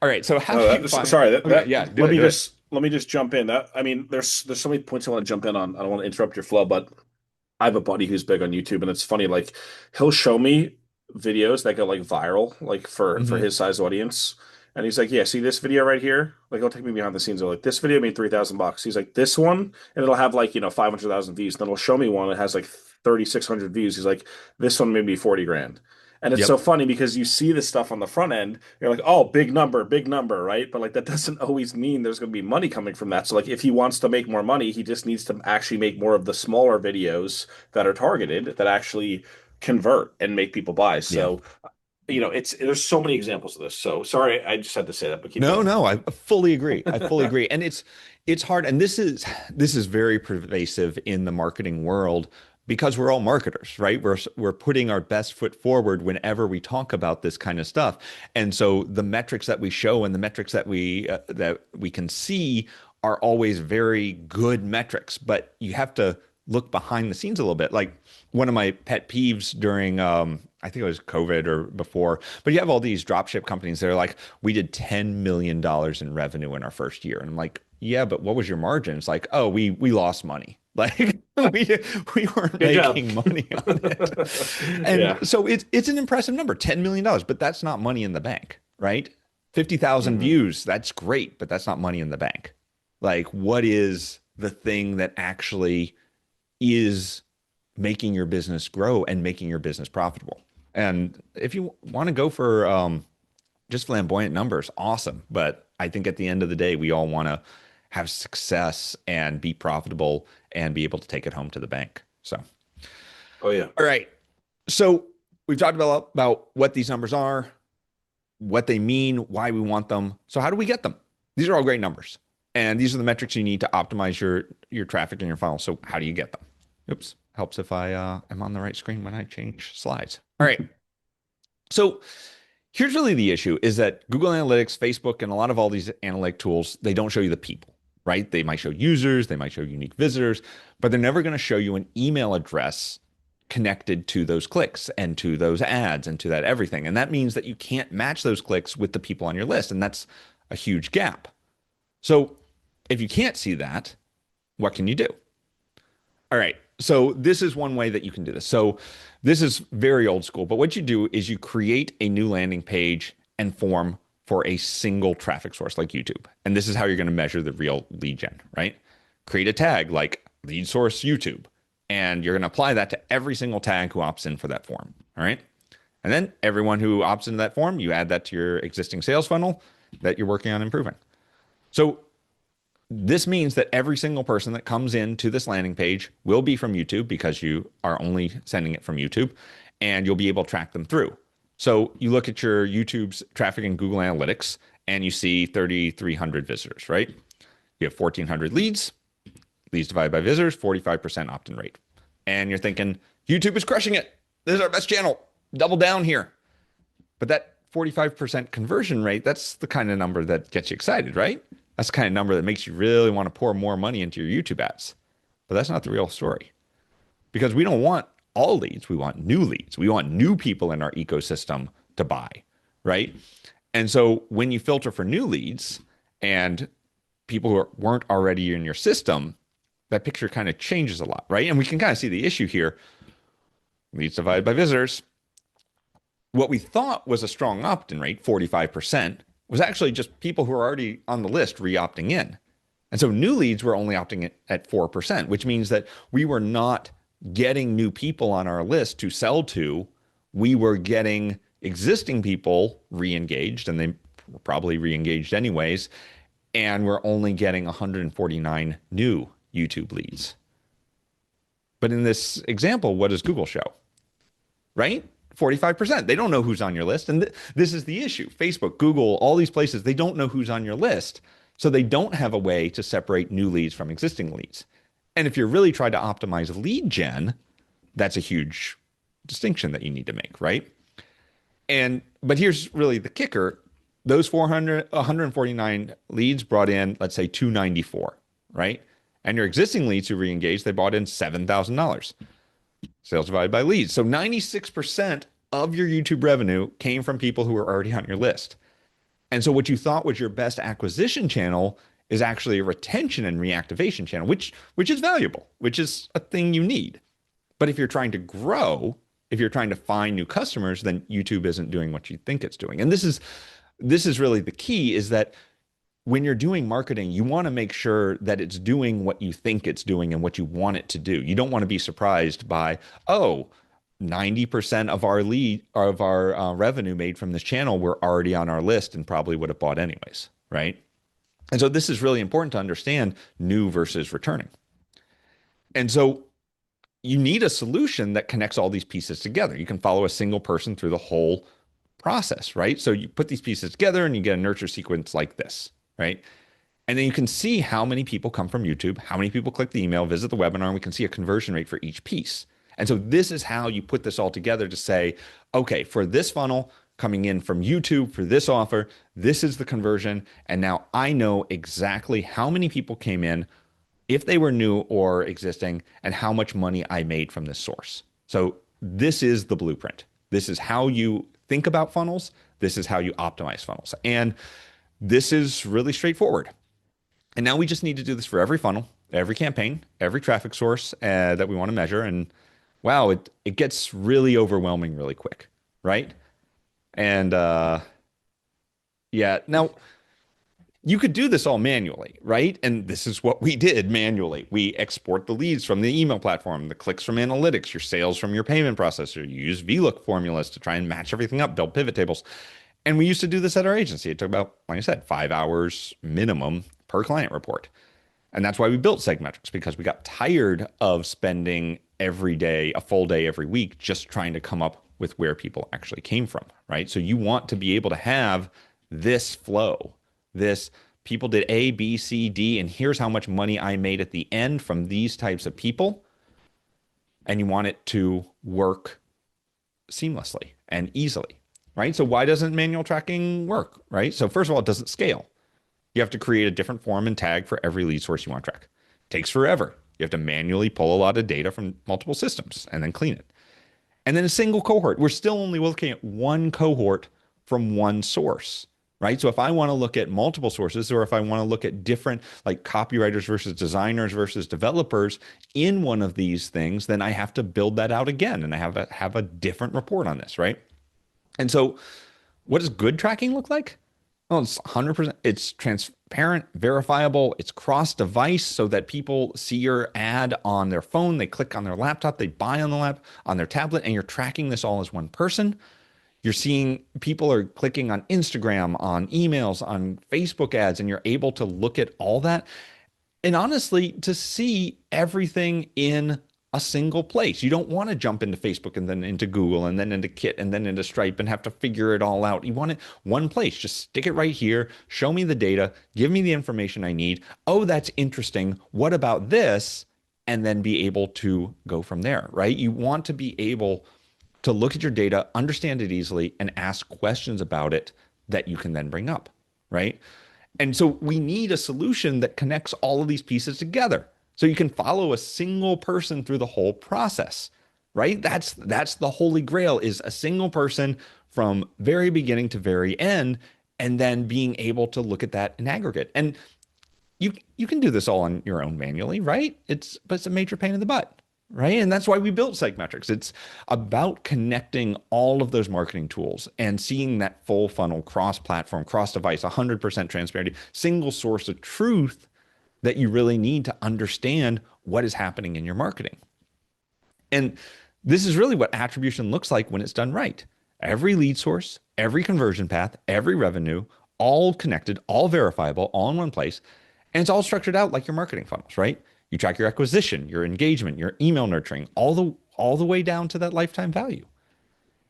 All right, so how do you find? Sorry, Okay, yeah, do it, do it. let me just jump in. That I mean, there's so many points I want to jump in on. I don't want to interrupt your flow, but I have a buddy who's big on YouTube, and it's funny. Like he'll show me videos that go like viral, like for Mm-hmm. his size audience, And he's like, yeah, see this video right here? Like, he'll take me behind the scenes. They're like, this video made $3,000. He's like, this one, and it'll have like, 500,000 views. Then he'll show me one that has like 3,600 views. He's like, this one made me 40 grand. And it's so Yep. funny because you see this stuff on the front end, you're like, oh, big number, right? But like that doesn't always mean there's going to be money coming from that. So like if he wants to make more money, he just needs to actually make more of the smaller videos that are targeted that actually convert and make people buy. Yeah. So it's there's so many examples of this. So sorry, I just had to say that, but keep No, going. no, I fully agree. I fully agree. And it's hard, and this is very pervasive in the marketing world because we're all marketers, right? We're putting our best foot forward whenever we talk about this kind of stuff. And so the metrics that we show and the metrics that we can see are always very good metrics, but you have to look behind the scenes a little bit. Like one of my pet peeves during I think it was COVID or before, but you have all these dropship companies that are like, we did $10 million in revenue in our first year. And I'm like, yeah, but what was your margin? It's like, oh, we lost money. Like we weren't Good job. making money on it. And Yeah. so it's an impressive number, $10 million, but that's not money in the bank, right? 50,000 Hmm. views, that's great, but that's not money in the bank. Like, what is the thing that actually is making your business grow and making your business profitable? And if you want to go for just flamboyant numbers, awesome. But I think at the end of the day, we all want to have success and be profitable and be able to take it home to the bank. So, Oh yeah. all right. So we've talked about what these numbers are, what they mean, why we want them. So how do we get them? These are all great numbers. And these are the metrics you need to optimize your traffic and your funnel. So how do you get them? Oops. Helps if I am on the right screen when I change slides. All right. So here's really the issue is that Google Analytics, Facebook, and a lot of all these analytic tools, they don't show you the people, right? They might show users, they might show unique visitors, but they're never going to show you an email address connected to those clicks and to those ads and to that everything. And that means that you can't match those clicks with the people on your list. And that's a huge gap. So if you can't see that, what can you do? All right. So this is one way that you can do this. So this is very old school, but what you do is you create a new landing page and form for a single traffic source like YouTube. And this is how you're going to measure the real lead gen, right? Create a tag like lead source YouTube, and you're going to apply that to every single tag who opts in for that form. All right. And then everyone who opts into that form, you add that to your existing sales funnel that you're working on improving. So this means that every single person that comes into this landing page will be from YouTube because you are only sending it from YouTube, and you'll be able to track them through. So you look at your YouTube's traffic in Google Analytics and you see 3,300 visitors, right? You have 1,400 leads, leads divided by visitors, 45% opt-in rate. And you're thinking, YouTube is crushing it. This is our best channel. Double down here. But that 45% conversion rate, that's the kind of number that gets you excited, right? That's the kind of number that makes you really want to pour more money into your YouTube ads. But that's not the real story because we don't want all leads. We want new leads. We want new people in our ecosystem to buy, right? And so when you filter for new leads and people who weren't already in your system, that picture kind of changes a lot, right? And we can kind of see the issue here. Leads divided by visitors. What we thought was a strong opt-in rate, 45%, was actually just people who are already on the list re-opting in. And so new leads were only opting at 4%, which means that we were not getting new people on our list to sell to. We were getting existing people re-engaged, and they were probably re-engaged anyways. And we're only getting 149 new YouTube leads. But in this example, what does Google show? Right? 45%. They don't know who's on your list. And this is the issue. Facebook, Google, all these places, they don't know who's on your list. So they don't have a way to separate new leads from existing leads. And if you're really trying to optimize lead gen, that's a huge distinction that you need to make, right? But here's really the kicker. Those 149 leads brought in, let's say 294, right? And your existing leads who re-engaged, they bought in $7,000. Sales divided by leads. So 96% of your YouTube revenue came from people who were already on your list. And so what you thought was your best acquisition channel is actually a retention and reactivation channel, which is valuable, which is a thing you need. But if you're trying to grow, if you're trying to find new customers, then YouTube isn't doing what you think it's doing. And this is this is really the key is that when you're doing marketing, you want to make sure that it's doing what you think it's doing and what you want it to do. You don't want to be surprised by, oh, 90% of our revenue made from this channel were already on our list and probably would have bought anyways, right? And so this is really important to understand new versus returning. And so you need a solution that connects all these pieces together. You can follow a single person through the whole process, right? So you put these pieces together and you get a nurture sequence like this, right? And then you can see how many people come from YouTube, how many people click the email, visit the webinar, and we can see a conversion rate for each piece. And so this is how you put this all together to say, okay, for this funnel coming in from YouTube for this offer, this is the conversion. And now I know exactly how many people came in, if they were new or existing, and how much money I made from this source. So this is the blueprint. This is how you think about funnels. This is how you optimize funnels. And this is really straightforward. And now we just need to do this for every funnel, every campaign, every traffic source that we want to measure. And wow, it gets really overwhelming really quick, right? And yeah, now you could do this all manually, right? And this is what we did manually. We export the leads from the email platform, the clicks from analytics, your sales from your payment processor. You use VLOOK formulas to try and match everything up, build pivot tables. And we used to do this at our agency. It took about, like I said, 5 hours minimum per client report. And that's why we built Segmetrics, because we got tired of spending every day, a full day every week, just trying to come up with where people actually came from, right? So you want to be able to have this flow, this people did A, B, C, D, and here's how much money I made at the end from these types of people. And you want it to work seamlessly and easily, right? So why doesn't manual tracking work, right? So first of all, it doesn't scale. You have to create a different form and tag for every lead source you want to track. It takes forever. You have to manually pull a lot of data from multiple systems and then clean it. And then a single cohort. We're still only looking at one cohort from one source, right? So if I want to look at multiple sources, or if I want to look at different like copywriters versus designers versus developers in one of these things, then I have to build that out again, and I have a different report on this, right? And so what does good tracking look like? Well, it's 100%. It's transparent, verifiable. It's cross-device so that people see your ad on their phone, they click on their laptop, they buy on the on their tablet, and you're tracking this all as one person. You're seeing people are clicking on Instagram, on emails, on Facebook ads, and you're able to look at all that. And honestly, to see everything in a single place. You don't want to jump into Facebook and then into Google and then into Kit and then into Stripe and have to figure it all out. You want it one place. Just stick it right here. Show me the data. Give me the information I need. Oh, that's interesting. What about this? And then be able to go from there, right? You want to be able to look at your data, understand it easily, and ask questions about it that you can then bring up, right? And so we need a solution that connects all of these pieces together. So you can follow a single person through the whole process, right? That's the holy grail, is a single person from very beginning to very end, and then being able to look at that in aggregate. And you can do this all on your own manually, right? But it's a major pain in the butt, right? And that's why we built Segmetrics. It's about connecting all of those marketing tools and seeing that full funnel, cross-platform, cross-device, 100% transparency, single source of truth that you really need to understand what is happening in your marketing. And this is really what attribution looks like when it's done right. Every lead source, every conversion path, every revenue, all connected, all verifiable, all in one place. And it's all structured out like your marketing funnels, right? You track your acquisition, your engagement, your email nurturing, all the way down to that lifetime value.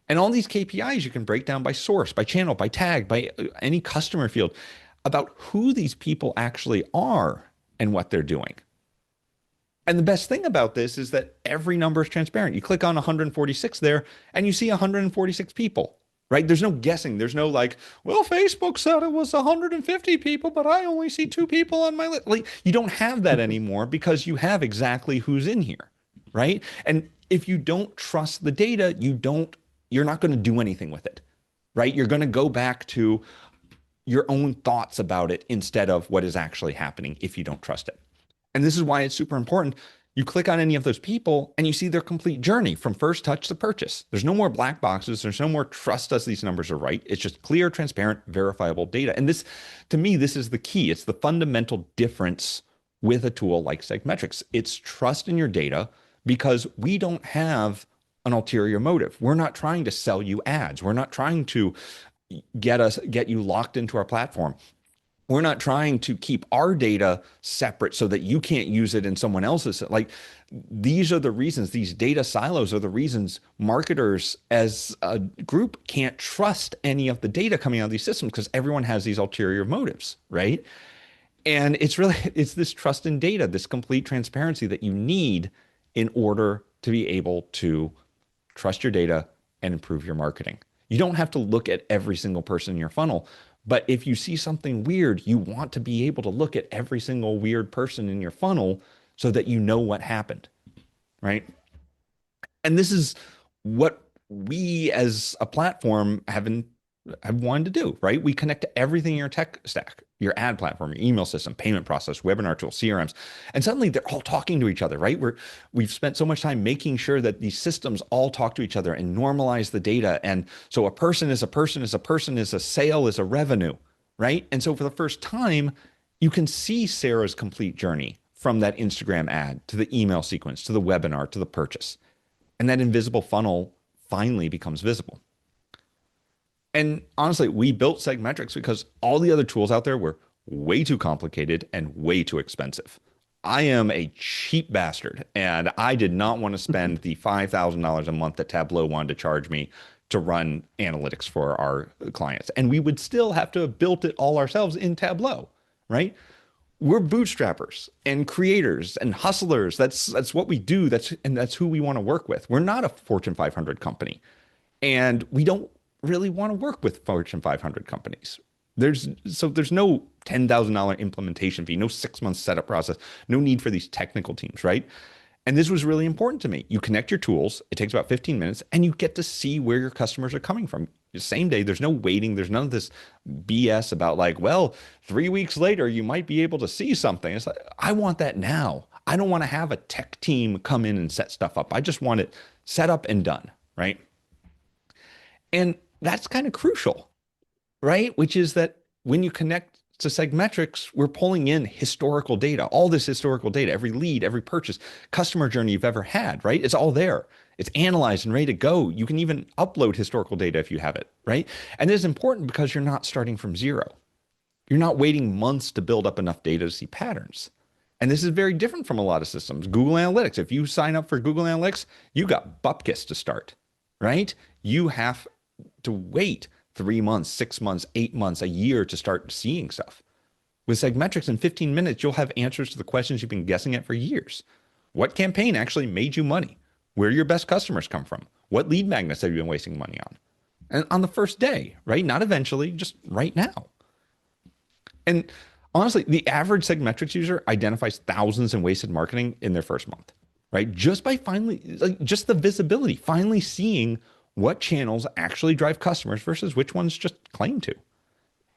And all these KPIs you can break down by source, by channel, by tag, by any customer field, about who these people actually are and what they're doing. And the best thing about this is that every number is transparent. You click on 146 there and you see 146 people, right? There's no guessing. There's no like, well, Facebook said it was 150 people, but I only see 2 people on my list. Like, you don't have that anymore because you have exactly who's in here, right? And if you don't trust the data, you're not going to do anything with it, right? You're going to go back to your own thoughts about it instead of what is actually happening if you don't trust it. And this is why it's super important. You click on any of those people and you see their complete journey from first touch to purchase. There's no more black boxes. There's no more trust us these numbers are right. It's just clear, transparent, verifiable data. And this, to me, this is the key. It's the fundamental difference with a tool like Segmetrics. It's trust in your data because we don't have an ulterior motive. We're not trying to sell you ads. We're not trying to get you locked into our platform. We're not trying to keep our data separate so that you can't use it in someone else's. Like these are the reasons, these data silos are the reasons marketers as a group can't trust any of the data coming out of these systems because everyone has these ulterior motives, right? And it's really, it's this trust in data, this complete transparency that you need in order to be able to trust your data and improve your marketing. You don't have to look at every single person in your funnel, but if you see something weird, you want to be able to look at every single weird person in your funnel so that you know what happened, right? And this is what we as a platform have wanted to do, right? We connect to everything in your tech stack, your ad platform, your email system, payment process, webinar tools, CRMs, and suddenly they're all talking to each other, right? We've spent so much time making sure that these systems all talk to each other and normalize the data. And so a person is a person is a person is a sale is a revenue, right? And so for the first time, you can see Sarah's complete journey from that Instagram ad to the email sequence to the webinar to the purchase. And that invisible funnel finally becomes visible. And honestly, we built Segmetrics because all the other tools out there were way too complicated and way too expensive. I am a cheap bastard, and I did not want to spend the $5,000 a month that Tableau wanted to charge me to run analytics for our clients. And we would still have to have built it all ourselves in Tableau, right? We're bootstrappers and creators and hustlers. That's what we do. That's who we want to work with. We're not a Fortune 500 company. And we don't really want to work with Fortune 500 companies. There's no $10,000 implementation fee, no 6 month setup process, no need for these technical teams, right? And this was really important to me. You connect your tools, it takes about 15 minutes, and you get to see where your customers are coming from. The same day, there's no waiting, there's none of this BS about like, well, 3 weeks later, you might be able to see something. It's like, I want that now. I don't want to have a tech team come in and set stuff up. I just want it set up and done, right? And that's kind of crucial, right? Which is that when you connect to Segmetrics, we're pulling in historical data, all this historical data, every lead, every purchase, customer journey you've ever had, right? It's all there. It's analyzed and ready to go. You can even upload historical data if you have it, right? And this is important because you're not starting from zero. You're not waiting months to build up enough data to see patterns. And this is very different from a lot of systems. Google Analytics, if you sign up for Google Analytics, you got bupkis to start, right? You have to wait 3 months, 6 months, 8 months, a year to start seeing stuff. With Segmetrics, in 15 minutes, you'll have answers to the questions you've been guessing at for years. What campaign actually made you money? Where do your best customers come from? What lead magnets have you been wasting money on? And on the first day, right? Not eventually, just right now. And honestly, the average Segmetrics user identifies thousands in wasted marketing in their first month, right? Just by finally, like, just the visibility, finally seeing what channels actually drive customers versus which ones just claim to.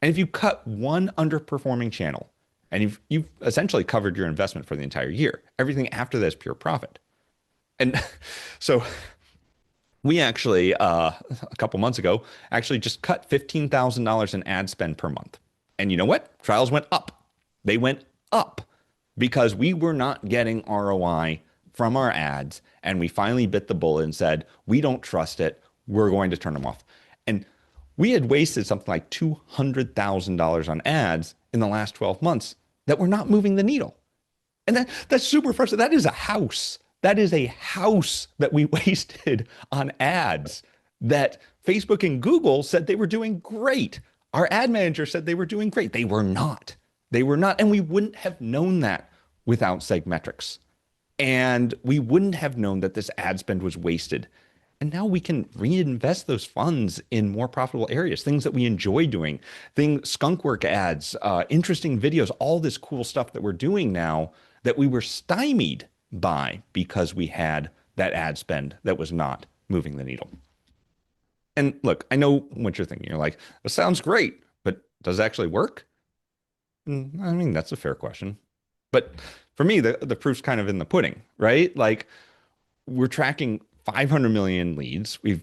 And if you cut one underperforming channel and you've essentially covered your investment for the entire year, everything after that is pure profit. And so we actually, a couple months ago, actually just cut $15,000 in ad spend per month. And you know what? Trials went up. They went up because we were not getting ROI from our ads. And we finally bit the bullet and said, we don't trust it. We're going to turn them off. And we had wasted something like $200,000 on ads in the last 12 months that were not moving the needle. And that's super frustrating. That is a house. That is a house that we wasted on ads that Facebook and Google said they were doing great. Our ad manager said they were doing great. They were not. They were not. And we wouldn't have known that without Segmetrics. And we wouldn't have known that this ad spend was wasted. And now we can reinvest those funds in more profitable areas, things that we enjoy doing, skunkwork ads, interesting videos, all this cool stuff that we're doing now that we were stymied by because we had that ad spend that was not moving the needle. And look, I know what you're thinking. You're like, "This sounds great, but does it actually work?" I mean, that's a fair question. But for me, the proof's kind of in the pudding, right? Like we're tracking 500 million leads. We've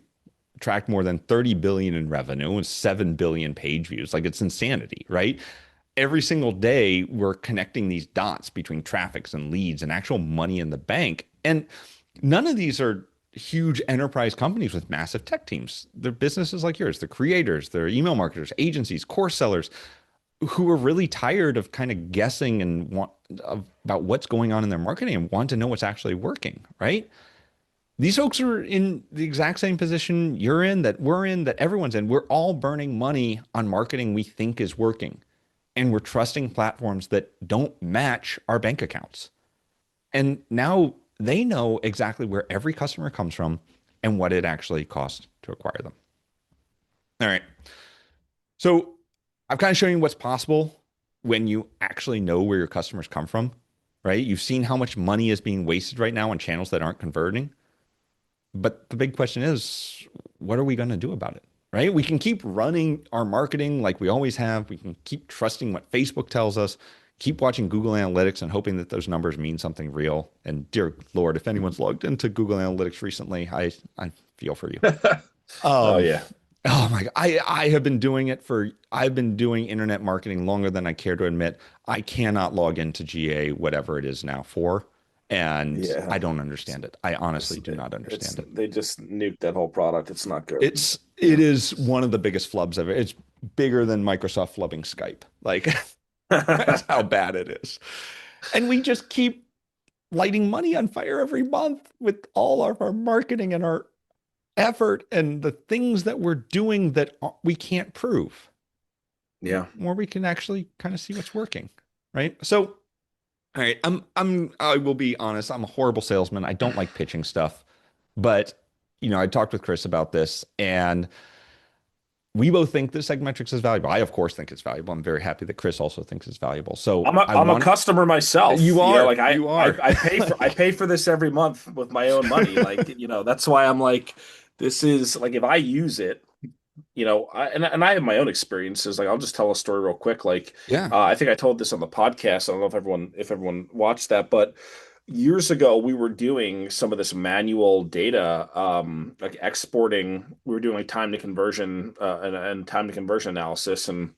tracked more than 30 billion in revenue and 7 billion page views. Like it's insanity, right? Every single day we're connecting these dots between traffics and leads and actual money in the bank. And none of these are huge enterprise companies with massive tech teams. They're businesses like yours, the creators, they're email marketers, agencies, course sellers who are really tired of kind of guessing and want about what's going on in their marketing and want to know what's actually working, right? These folks are in the exact same position you're in, that we're in, that everyone's in. We're all burning money on marketing we think is working. And we're trusting platforms that don't match our bank accounts. And now they know exactly where every customer comes from and what it actually costs to acquire them. All right. So I've kind of shown you what's possible when you actually know where your customers come from, right? You've seen how much money is being wasted right now on channels that aren't converting. But the big question is, what are we going to do about it? Right? We can keep running our marketing like we always have. We can keep trusting what Facebook tells us, keep watching Google Analytics and hoping that those numbers mean something real. And dear Lord, if anyone's logged into Google Analytics recently, I feel for you. Oh Um, yeah. oh my God. I have been doing it for, I've been doing internet marketing longer than I care to admit. I cannot log into GA, whatever it is now for, and Yeah. I don't understand it. I honestly do not It's understand it. they just nuked that whole product. It's not good. It is one of the biggest flubs ever. It's bigger than Microsoft flubbing Skype. Like that's how Yeah. bad it is. And we just keep lighting money on fire every month with all of our marketing and our effort and the things that we're doing that we can't prove, Yeah. where we can actually kind of see what's working, right? So, all right, I will be honest, I'm a horrible salesman. I don't like pitching stuff, but I talked with Chris about this, and we both think that segmentrics is valuable. I, of course, think it's valuable. I'm very happy that Chris also thinks it's valuable. So I I'm a want customer myself. Like you are. I pay for this every month with my own money. Like, that's why I'm like, this is like if I use it, and I have my own experiences. Like I'll just tell a story real quick. Like Yeah. I think I told this on the podcast. I don't know if everyone watched that, but years ago we were doing some of this manual data, like exporting. We were doing like time to conversion and time to conversion analysis, and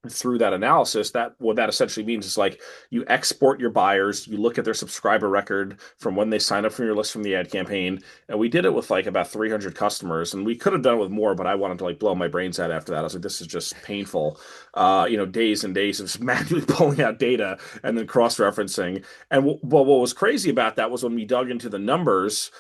through that analysis, that what that essentially means is like you export your buyers, you look at their subscriber record from when they sign up for your list from the ad campaign, and we did it with like about 300 customers, and we could have done it with more, but I wanted to like blow my brains out after that. I was like, this is just painful. Days and days of manually pulling out data and then cross-referencing. And what was crazy about that was when we dug into the numbers.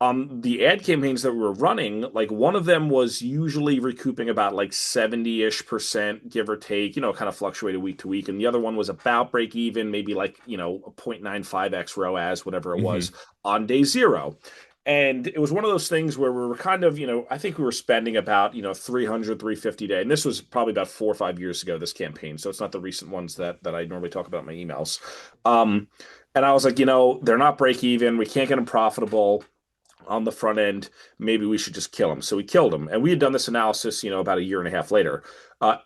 On the ad campaigns that we were running, like one of them was usually recouping about like 70-ish%, give or take, kind of fluctuated week to week. And the other one was about break even, maybe like, a 0.95x ROAS, whatever it was, Hmm. on day zero. And it was one of those things where we were kind of, I think we were spending about, 300, 350 a day. And this was probably about 4 or 5 years ago, this campaign. So it's not the recent ones that I normally talk about in my emails. Um, and I was like, they're not break even. We can't get them profitable on the front end. Maybe we should just kill him. So we killed him. And we had done this analysis, about a year and a half later.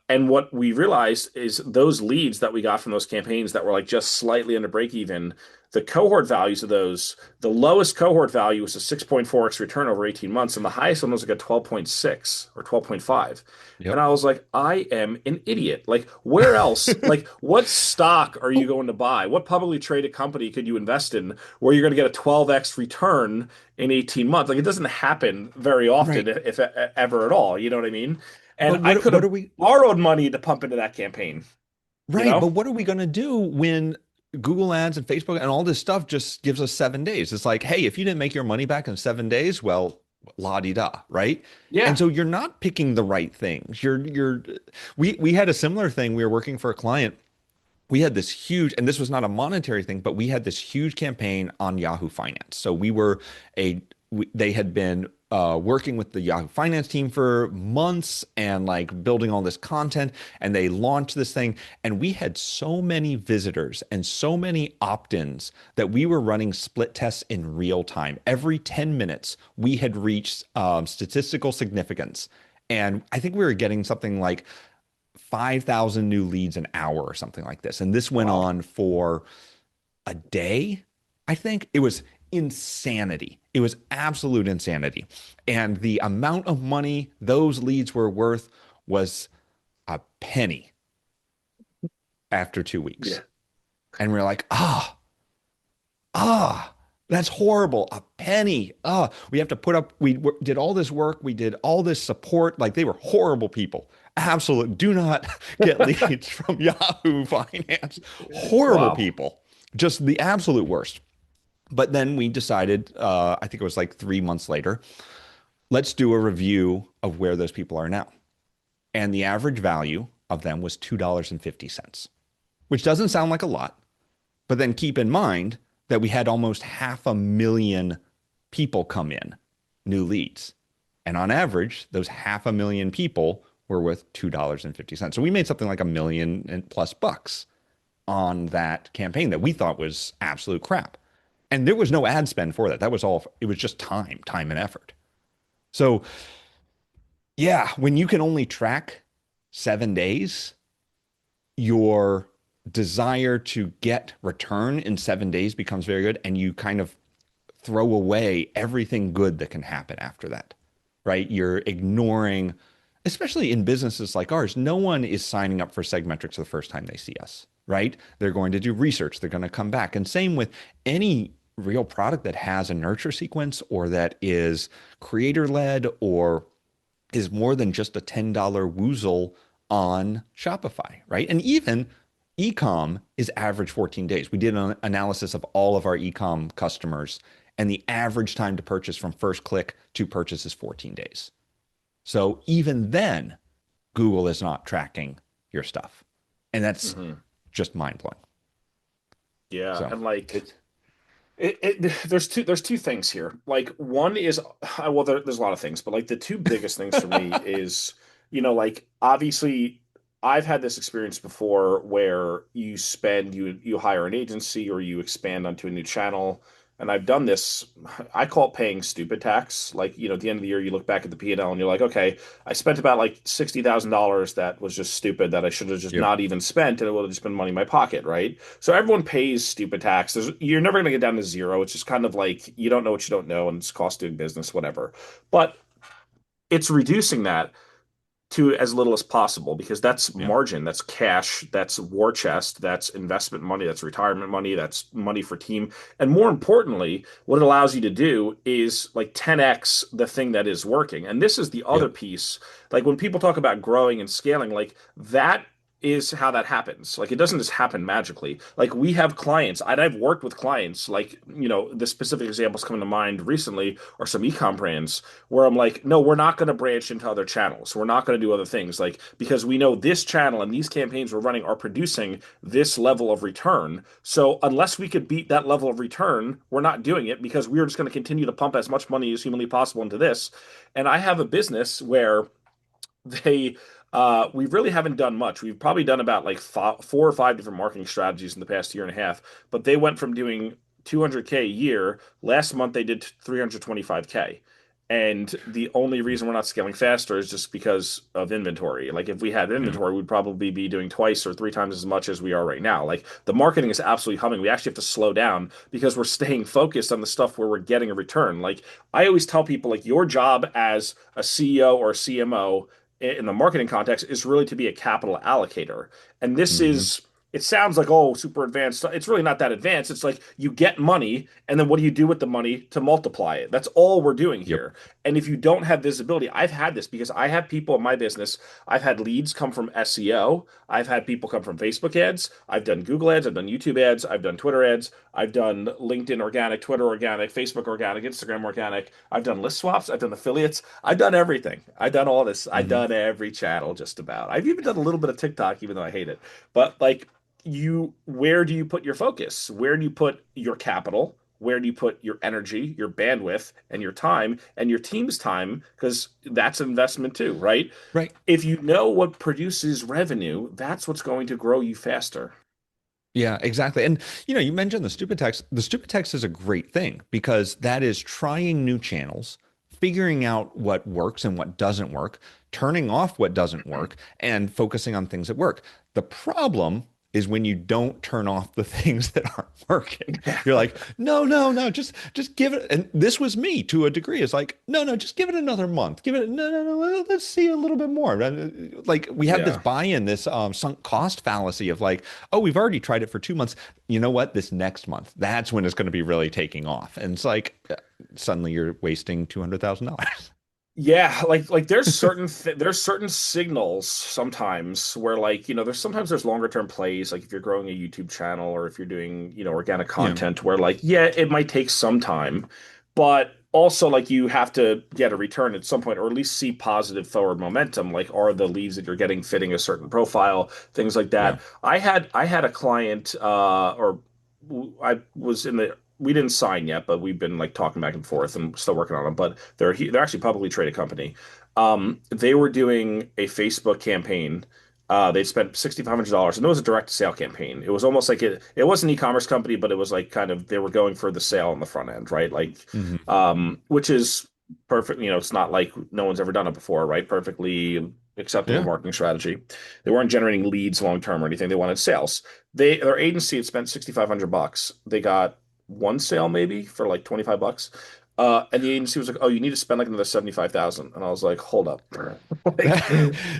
And what we realized is those leads that we got from those campaigns that were like just slightly under break even, the cohort values of those, the lowest cohort value was a 6.4x return over 18 months, and the highest one was like a 12.6 or 12.5. And Yep. I was like, I am an idiot. Like, where else? Like, what stock are you Oh, going to buy? What publicly traded company could you invest in where you're going to get a 12x return in 18 months? Like, it doesn't happen very often, right. if ever at all. You know what I mean? And But I could what have are we borrowed money to pump into that campaign, you right, know? but what are we going to do when Google Ads and Facebook and all this stuff just gives us 7 days? It's like, hey, if you didn't make your money back in 7 days, well, la di da, right? And Yeah. so you're not picking the right things. We had a similar thing. We were working for a client. We had this huge, and this was not a monetary thing, but we had this huge campaign on Yahoo Finance. So they had been working with the Yahoo Finance team for months and like building all this content, and they launched this thing. And we had so many visitors and so many opt-ins that we were running split tests in real time. Every 10 minutes, we had reached statistical significance. And I think we were getting something like 5,000 new leads an hour or something like this. And this went Wow. on for a day. I think it was insanity. It was absolute insanity. And the amount of money those leads were worth was a penny after 2 weeks. Yeah. And we're like, ah, that's horrible. A penny. We have to put up, did all this work. We did all this support. Like they were horrible people. Absolute. Do not get leads from Yahoo Finance. Horrible Wow. people. Just the absolute worst. But then we decided, I think it was like 3 months later, let's do a review of where those people are now. And the average value of them was $2.50, which doesn't sound like a lot. But then keep in mind that we had almost 500,000 people come in, new leads. And on average, those 500,000 people were worth $2.50. So we made something like $1 million and plus bucks on that campaign that we thought was absolute crap. And there was no ad spend for that. That was all, it was just time and effort. So, yeah, when you can only track 7 days, your desire to get return in 7 days becomes very good. And you kind of throw away everything good that can happen after that, right? You're ignoring, especially in businesses like ours, no one is signing up for Segmetrics the first time they see us, right? They're going to do research, they're going to come back. And same with any real product that has a nurture sequence or that is creator led or is more than just a $10 woozle on Shopify, right? And even ecom is average 14 days. We did an analysis of all of our ecom customers, and the average time to purchase from first click to purchase is 14 days. So even then, Google is not tracking your stuff. And that's Hmm. just mind blowing. Yeah. So And like, it's, there's two things here. Like one is well there's a lot of things, but like the two biggest things for me is like obviously I've had this experience before where you hire an agency or you expand onto a new channel. And I've done this, I call it paying stupid tax. Like, at the end of the year, you look back at the P&L and L and you're like, okay, I spent about like $60,000 that was just stupid that I should have just yep. not even spent and it would have just been money in my pocket, right? So everyone pays stupid tax. You're never going to get down to zero. It's just kind of like you don't know what you don't know, and it's cost doing business, whatever. But it's reducing that to as little as possible because that's Yeah. margin, that's cash, that's war chest, that's investment money, that's retirement money, that's money for team. And more importantly, what it allows you to do is like 10x the thing that is working. And this is the other Yep. piece. Like when people talk about growing and scaling, like that is how that happens. Like it doesn't just happen magically. Like we have clients, and I've worked with clients, like, the specific examples coming to mind recently are some ecom brands where I'm like, no, we're not going to branch into other channels. We're not going to do other things. Like, because we know this channel and these campaigns we're running are producing this level of return. So unless we could beat that level of return, we're not doing it because we're just going to continue to pump as much money as humanly possible into this. And I have a business where they we really haven't done much. We've probably done about like 4 or 5 different marketing strategies in the past year and a half, but they went from doing 200K a year. Last month they did 325K. And the only reason we're not scaling faster is just because of inventory. Like if we had Yeah. inventory, we'd probably be doing twice or three times as much as we are right now. Like the marketing is absolutely humming. We actually have to slow down because we're staying focused on the stuff where we're getting a return. Like I always tell people, like your job as a CEO or a CMO in the marketing context is really to be a capital allocator. And this Hmm. is, it sounds like, oh, super advanced. It's really not that advanced. It's like you get money, and then what do you do with the money to multiply it? That's all we're doing Yep. here. And if you don't have visibility, I've had this because I have people in my business. I've had leads come from SEO. I've had people come from Facebook ads. I've done Google ads. I've done YouTube ads. I've done Twitter ads. I've done LinkedIn organic, Twitter organic, Facebook organic, Instagram organic. I've done list swaps. I've done affiliates. I've done everything. I've done all this. I've Hmm. done every channel just about. I've even done a little bit of TikTok, even though I hate it. But like, where do you put your focus? Where do you put your capital? Where do you put your energy, your bandwidth, and your time and your team's time? Because that's an investment too, right? Right. If you know what produces revenue, that's what's going to grow you faster. Yeah, exactly. And you mentioned the stupid text. The stupid text is a great thing because that is trying new channels, figuring out what works and what doesn't work, turning off what doesn't work, and focusing on things that work. The problem is when you don't turn off the things that aren't working. You're like, no, no, no, just give it. And this was me to a degree. It's like, no, no, just give it another month. Give it, no, no, no, let's see a little bit more. Like we have this Yeah. buy-in, this sunk cost fallacy of like, oh, we've already tried it for 2 months. You know what? This next month, that's when it's going to be really taking off. And it's like, suddenly you're wasting $200,000. Yeah, like there's certain signals sometimes where like, there's sometimes there's longer term plays, like if you're growing a YouTube channel or if you're doing, organic Yeah, content where like, yeah, it might take some time, but also like you have to get a return at some point or at least see positive forward momentum. Like are the leads that you're getting fitting a certain profile, things like yeah. that. I had a client or I was in the we didn't sign yet, but we've been like talking back and forth and still working on them. But they're actually a publicly traded company. They were doing a Facebook campaign. They spent $6,500, and it was a direct sale campaign. It was almost like it was an e-commerce company, but it was like kind of they were going for the sale on the front end, right? Like, Hmm. which is perfect. It's not like no one's ever done it before, right? Perfectly acceptable Yeah. marketing strategy. They weren't generating leads long term or anything. They wanted sales. Their agency had spent $6,500. They got one sale maybe for like 25 bucks. And the agency was like, "Oh, you need to spend like another 75,000." And I was like, "Hold up." Like,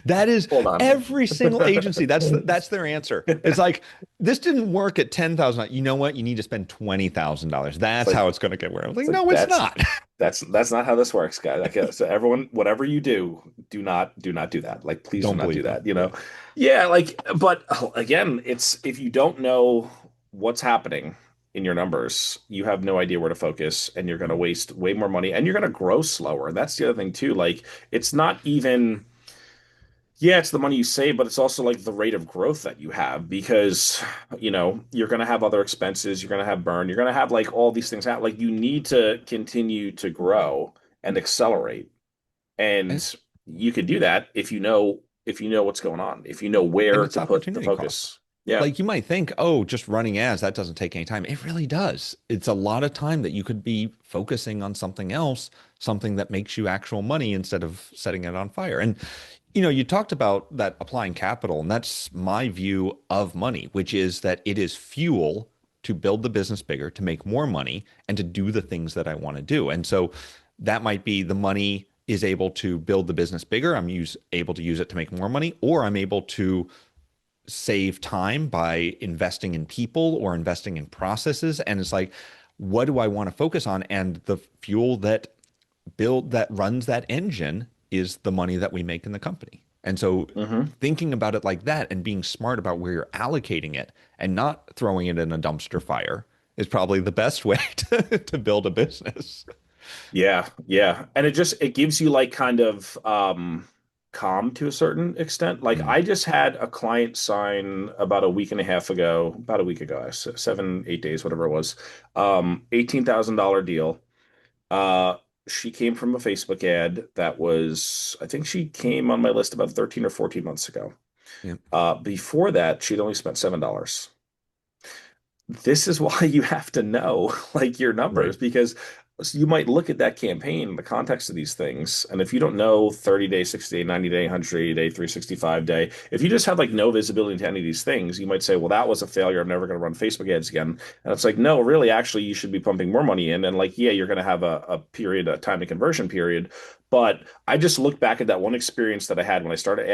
That is hold on. every single agency. That's their answer. It's like this didn't work at 10,000. You know what? You need to spend $20,000. It's That's like how it's going to get where I'm like, it's like no, it's not. that's not how this works, guys. Okay, so everyone, whatever you do, do not do that. Like, please do Don't not do believe them. that. Yeah. Yeah, like, but again, it's if you don't know what's happening in your numbers, you have no idea where to focus, and you're going to Mm. waste way more money, and you're going to grow slower. And that's the other thing too. Like, it's not even. Yeah, it's the money you save, but it's also like the rate of growth that you have because, you're going to have other expenses, you're going to have burn, you're going to have like all these things happen. Like you need to continue to grow and accelerate. And And, you can do that if you know what's going on, if you know and where it's to put the opportunity cost. focus. Yeah. Like you might think, oh, just running ads, that doesn't take any time. It really does. It's a lot of time that you could be focusing on something else, something that makes you actual money instead of setting it on fire. And you talked about that applying capital, and that's my view of money, which is that it is fuel to build the business bigger, to make more money, and to do the things that I want to do. And so that might be the money is able to build the business bigger. Able to use it to make more money, or I'm able to save time by investing in people or investing in processes. And it's like, what do I want to focus on? And the fuel that runs that engine is the money that we make in the company. And so Hmm. thinking about it like that and being smart about where you're allocating it and not throwing it in a dumpster fire is probably the best way to build a business. Yeah, yeah. And it gives you like kind of calm to a certain extent. Like Mm, I just had a client sign about a week and a half ago, about a week ago, 7, 8 days, whatever it was. $18,000 deal. Uh she came from a Facebook ad that was, I think she came on my list about 13 or 14 months ago. yeah. Before that, she'd only spent $7. This is why you have to know like your Right. numbers because you might look at that campaign in the context of these things. And if you don't know 30-day, 60-day, 90-day, 180-day, 365-day, if you just have like no visibility into any of these things, you might say, well, that was a failure. I'm never going to run Facebook ads again. And it's like, no, really, actually, you should be pumping more money in. And like, yeah, you're going to have a period, a time to conversion period. But I just look back at that one experience that I had when I started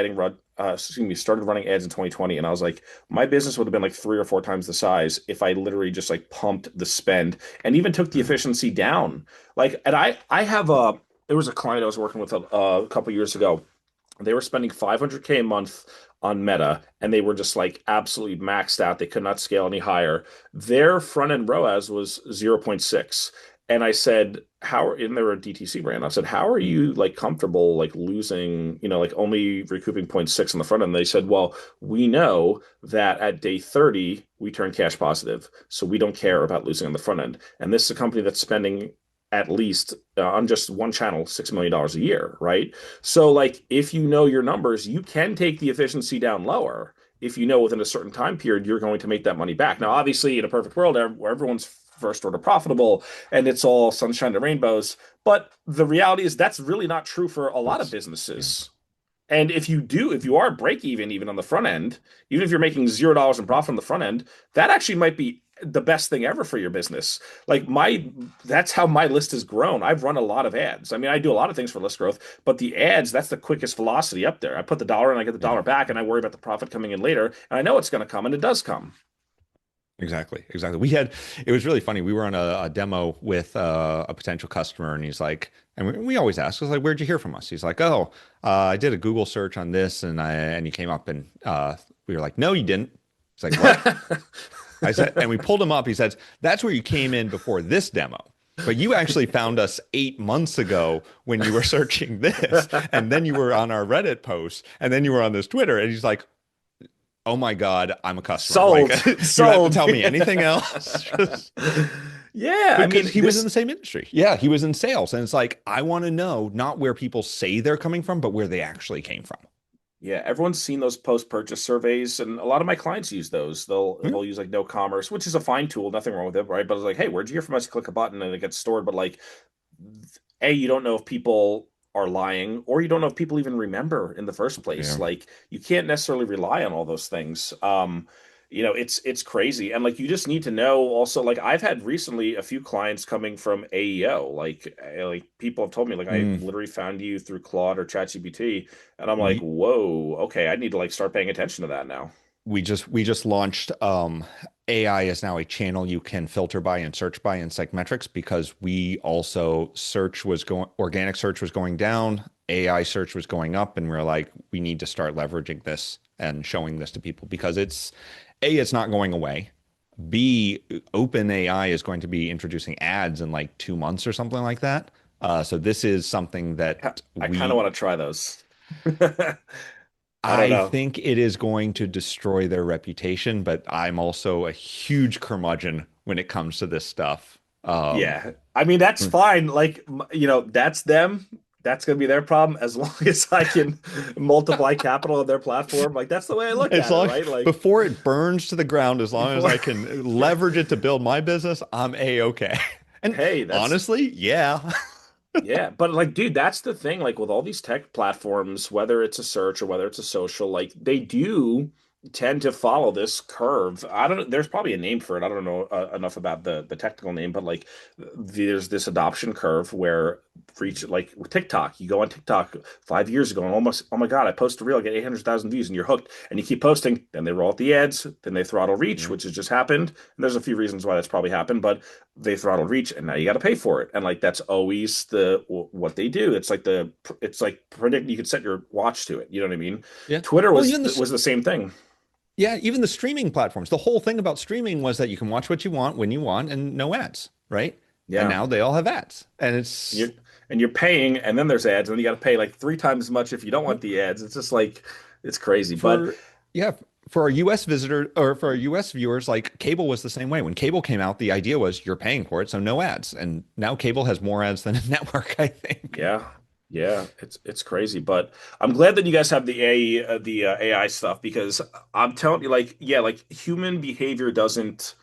started running ads in 2020. And I was like, my business would have been like 3 or 4 times the size if I literally just like pumped the spend and even took the Mm, efficiency down. Like, and I have there was a client I was working with a couple years ago. They were spending 500K a month on Meta, and they were just like absolutely maxed out. They could not scale any higher. Their front end ROAS was 0.6. And I said, and they were a DTC brand. I said, how are you like comfortable like losing, like only recouping zero point 0.6 on the front end? They said, well, we know that at day 30, we turn cash positive. So we don't care about losing on the front end. And this is a company that's spending at least on just one channel, $6 million a year, right? So, like, if you know your numbers, you can take the efficiency down lower. If you know within a certain time period, you're going to make that money back. Now, obviously, in a perfect world where everyone's first order profitable and it's all sunshine and rainbows. But the reality is that's really not true for a lot of It's yeah, businesses. And if you are break even on the front end, even if you're making $0 in profit on the front end, that actually might be the best thing ever for your business. Like that's how my list has grown. I've run a lot of ads. I mean, I do a lot of things for list growth, but the ads, that's the quickest velocity up there. I put the dollar and I get the yeah. dollar back, and I worry about the profit coming in later. And I know it's going to come, and it does come. Exactly, exactly. We had it was really funny. We were on a demo with a potential customer, and he's like, and we always ask, I was like, "Where'd you hear from us?" He's like, "Oh, I did a Google search on this, and you came up, and we were like, no, you didn't." He's like, "What?" I said, and we pulled him up. He says, "That's where you came in before this demo." But you actually found us 8 months ago when you were searching this, and then you were on our Reddit post, and then you were on this Twitter. And he's like, oh my God, I'm a customer. Like, Sold, you don't have to sold. tell me anything else. Just Yeah, I because mean he was in this. the same industry. Yeah, he was in sales. And it's like, I want to know not where people say they're coming from, but where they actually came from. Yeah, everyone's seen those post-purchase surveys, and a lot of my clients use those. Yeah. They'll use like no commerce, which is a fine tool, nothing wrong with it, right? But it's like, hey, where'd you hear from us? You click a button and it gets stored. But like, A, you don't know if people are lying, or you don't know if people even remember in the first place. Yeah. Like, you can't necessarily rely on all those things. It's crazy, and like you just need to know. Also, like I've had recently a few clients coming from AEO. Like people have told me, like I Mm. literally found you through Claude or ChatGPT, and I'm like, We whoa, okay, I need to like start paying attention to that now. we just launched AI is now a channel you can filter by and search by in psychmetrics because we also search was going organic search was going down, AI search was going up, and we're like, we need to start leveraging this and showing this to people because it's not going away. B, OpenAI is going to be introducing ads in like 2 months or something like that. So this is something that I kind of we want to try those. I don't I know. think it is going to destroy their reputation, but I'm also a huge curmudgeon when it comes to this stuff. Yeah. I mean, that's fine. Like, that's them. That's going to be their problem as long as I can multiply capital on their platform. Like, that's the way I look As at it, long right? Like, before it burns to the ground, as long as before, I can leverage it to build my business, I'm a-okay. And hey, that's, honestly, yeah. yeah. But, like, dude, that's the thing. Like, with all these tech platforms, whether it's a search or whether it's a social, like, they do tend to follow this curve. I don't know. There's probably a name for it. I don't know enough about the technical name, but like there's this adoption curve where for each like with TikTok, you go on TikTok 5 years ago and almost oh my God, I post a reel, I get 800,000 views, and you're hooked. And you keep posting. Then they roll out the ads. Then they throttle reach, Yeah. which has just happened. And there's a few reasons why that's probably happened, but they throttle reach, and now you got to pay for it. And like that's always the what they do. It's like predict. You could set your watch to it. You know what I mean? Yeah. Twitter Well, even this was the same thing. Yeah, even the streaming platforms. The whole thing about streaming was that you can watch what you want when you want and no ads, right? And Yeah. now they all have ads. And And you're it's and you're paying, and then there's ads, and then you got to pay like three times as much if you don't want the ads. It's just like it's crazy. But for yeah, for our US visitor or for our US viewers, like cable was the same way. When cable came out, the idea was you're paying for it, so no ads. And now cable has more ads than a network, I think. yeah, yeah, it's crazy. But I'm glad that you guys have the AI stuff because I'm telling you, like, yeah, like human behavior doesn't.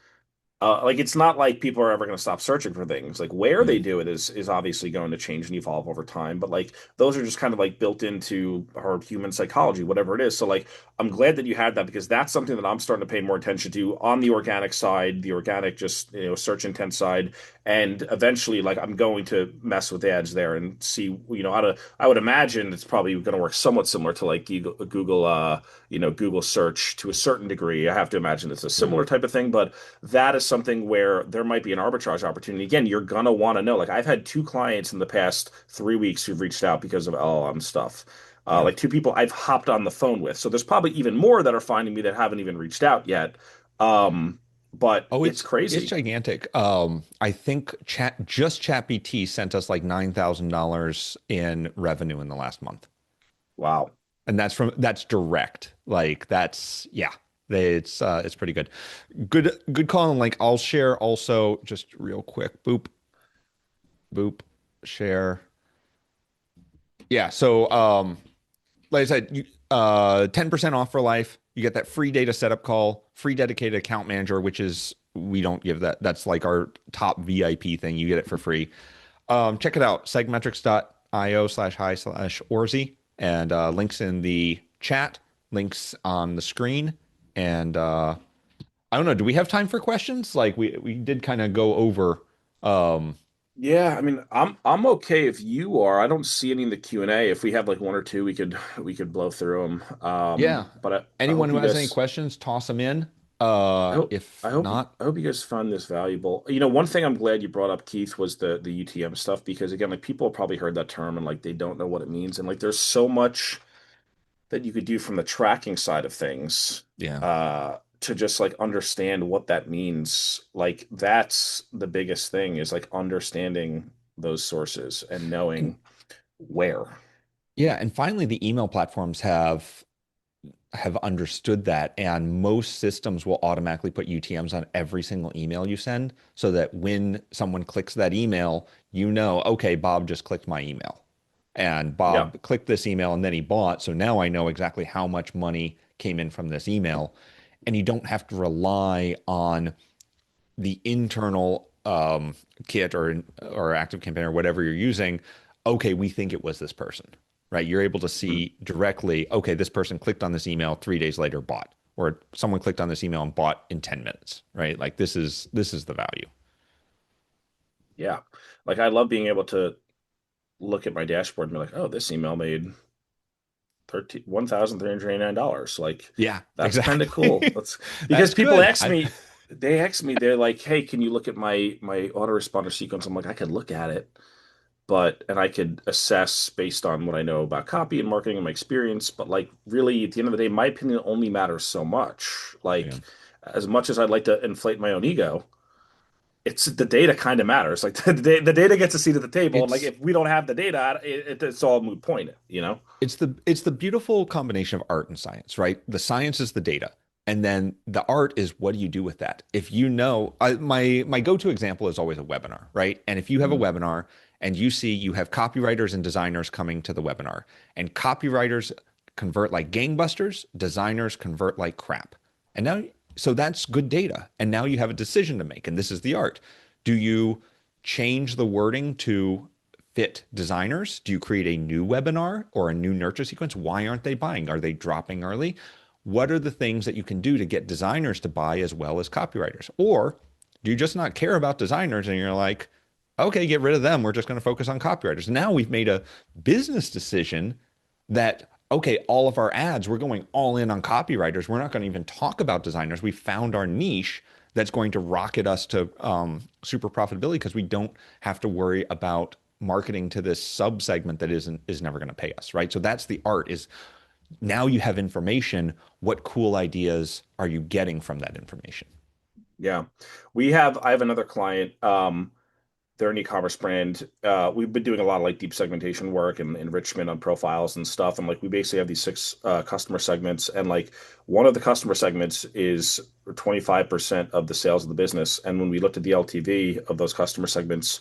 Like it's not like people are ever going to stop searching for things. Like where they Mm, do it is obviously going to change and evolve over time. But like those are just kind of like built into our human psychology, whatever it is. So like I'm glad that you had that because that's something that I'm starting to pay more attention to on the organic side, the organic just search intent side, and eventually like I'm going to mess with ads there and see I would imagine it's probably going to work somewhat similar to like Google search to a certain degree. I have to imagine it's a yeah. similar type of thing, but that is something where there might be an arbitrage opportunity. Again, you're gonna want to know. Like I've had two clients in the past 3 weeks who've reached out because of LLM stuff. Yeah. Like two people I've hopped on the phone with. So there's probably even more that are finding me that haven't even reached out yet. Um, but Oh, it's it's crazy. gigantic. I think ChatGPT sent us like $9,000 in revenue in the last month. Wow. And that's direct. Like that's yeah. It's pretty good. Good call. And like I'll share also just real quick. Boop, boop, share. Yeah. So like I said, 10% off for life. You get that free data setup call, free dedicated account manager, which is we don't give that. That's like our top VIP thing. You get it for free. Check it out, segmetrics.io/hi/Orzi, and links in the chat, links on the screen. And I don't know, do we have time for questions? Like we did kind of go over. Um, Yeah, I mean, I'm okay if you are. I don't see any in the Q&A. If we have like one or two, we could blow through them. yeah, But I anyone hope who you has any guys questions, toss them in. I hope I If hope you not, I hope you guys found this valuable. One thing I'm glad you brought up, Keith, was the UTM stuff because again, like people have probably heard that term and like they don't know what it means. And like there's so much that you could do from the tracking side of things yeah. to just like understand what that means. Like that's the biggest thing is like understanding those sources and And knowing where. yeah, and finally the email platforms have understood that, and most systems will automatically put UTMs on every single email you send so that when someone clicks that email, you know, okay, Bob just clicked my email and Yeah. Bob clicked this email and then he bought. So now I know exactly how much money came in from this email. And you don't have to rely on the internal kit or active campaign or whatever you're using. Okay, we think it was this person, right? You're able to Mhm. see directly, okay, this person clicked on this email 3 days later, bought, or someone clicked on this email and bought in 10 minutes, right? Like this is the value. Yeah. Like I love being able to look at my dashboard and be like, oh, this email made $1,389. Like Yeah, that's kind of cool. exactly. That's because That's people good. ask me, they ask me, they're like, hey, can you look at my autoresponder sequence? I'm like, I could look at it, and I could assess based on what I know about copy and marketing and my experience. But like really at the end of the day, my opinion only matters so much. Yeah. Like as much as I'd like to inflate my own ego, it's the data kind of matters. Like the data gets a seat at the table, and like It's if we don't have the data, it's all a moot point. You know? it's the beautiful combination of art and science, right? The science is the data, and then the art is what do you do with that? If you know, my go-to example is always a webinar, right? And if you have a Mm, webinar and you see you have copywriters and designers coming to the webinar, and copywriters convert like gangbusters, designers convert like crap. And now, so that's good data. And now you have a decision to make, and this is the art. Do you change the wording to fit designers? Do you create a new webinar or a new nurture sequence? Why aren't they buying? Are they dropping early? What are the things that you can do to get designers to buy as well as copywriters? Or do you just not care about designers and you're like, okay, get rid of them. We're just going to focus on copywriters. Now we've made a business decision that, okay, all of our ads, we're going all in on copywriters. We're not going to even talk about designers. We found our niche that's going to rocket us to super profitability because we don't have to worry about marketing to this sub segment that is never going to pay us, right? So that's the art is now you have information. What cool ideas are you getting from that information? yeah, I have another client. They're an e-commerce brand. We've been doing a lot of like deep segmentation work and enrichment on profiles and stuff. And like we basically have these six customer segments, and like one of the customer segments is 25% of the sales of the business. And when we looked at the LTV of those customer segments,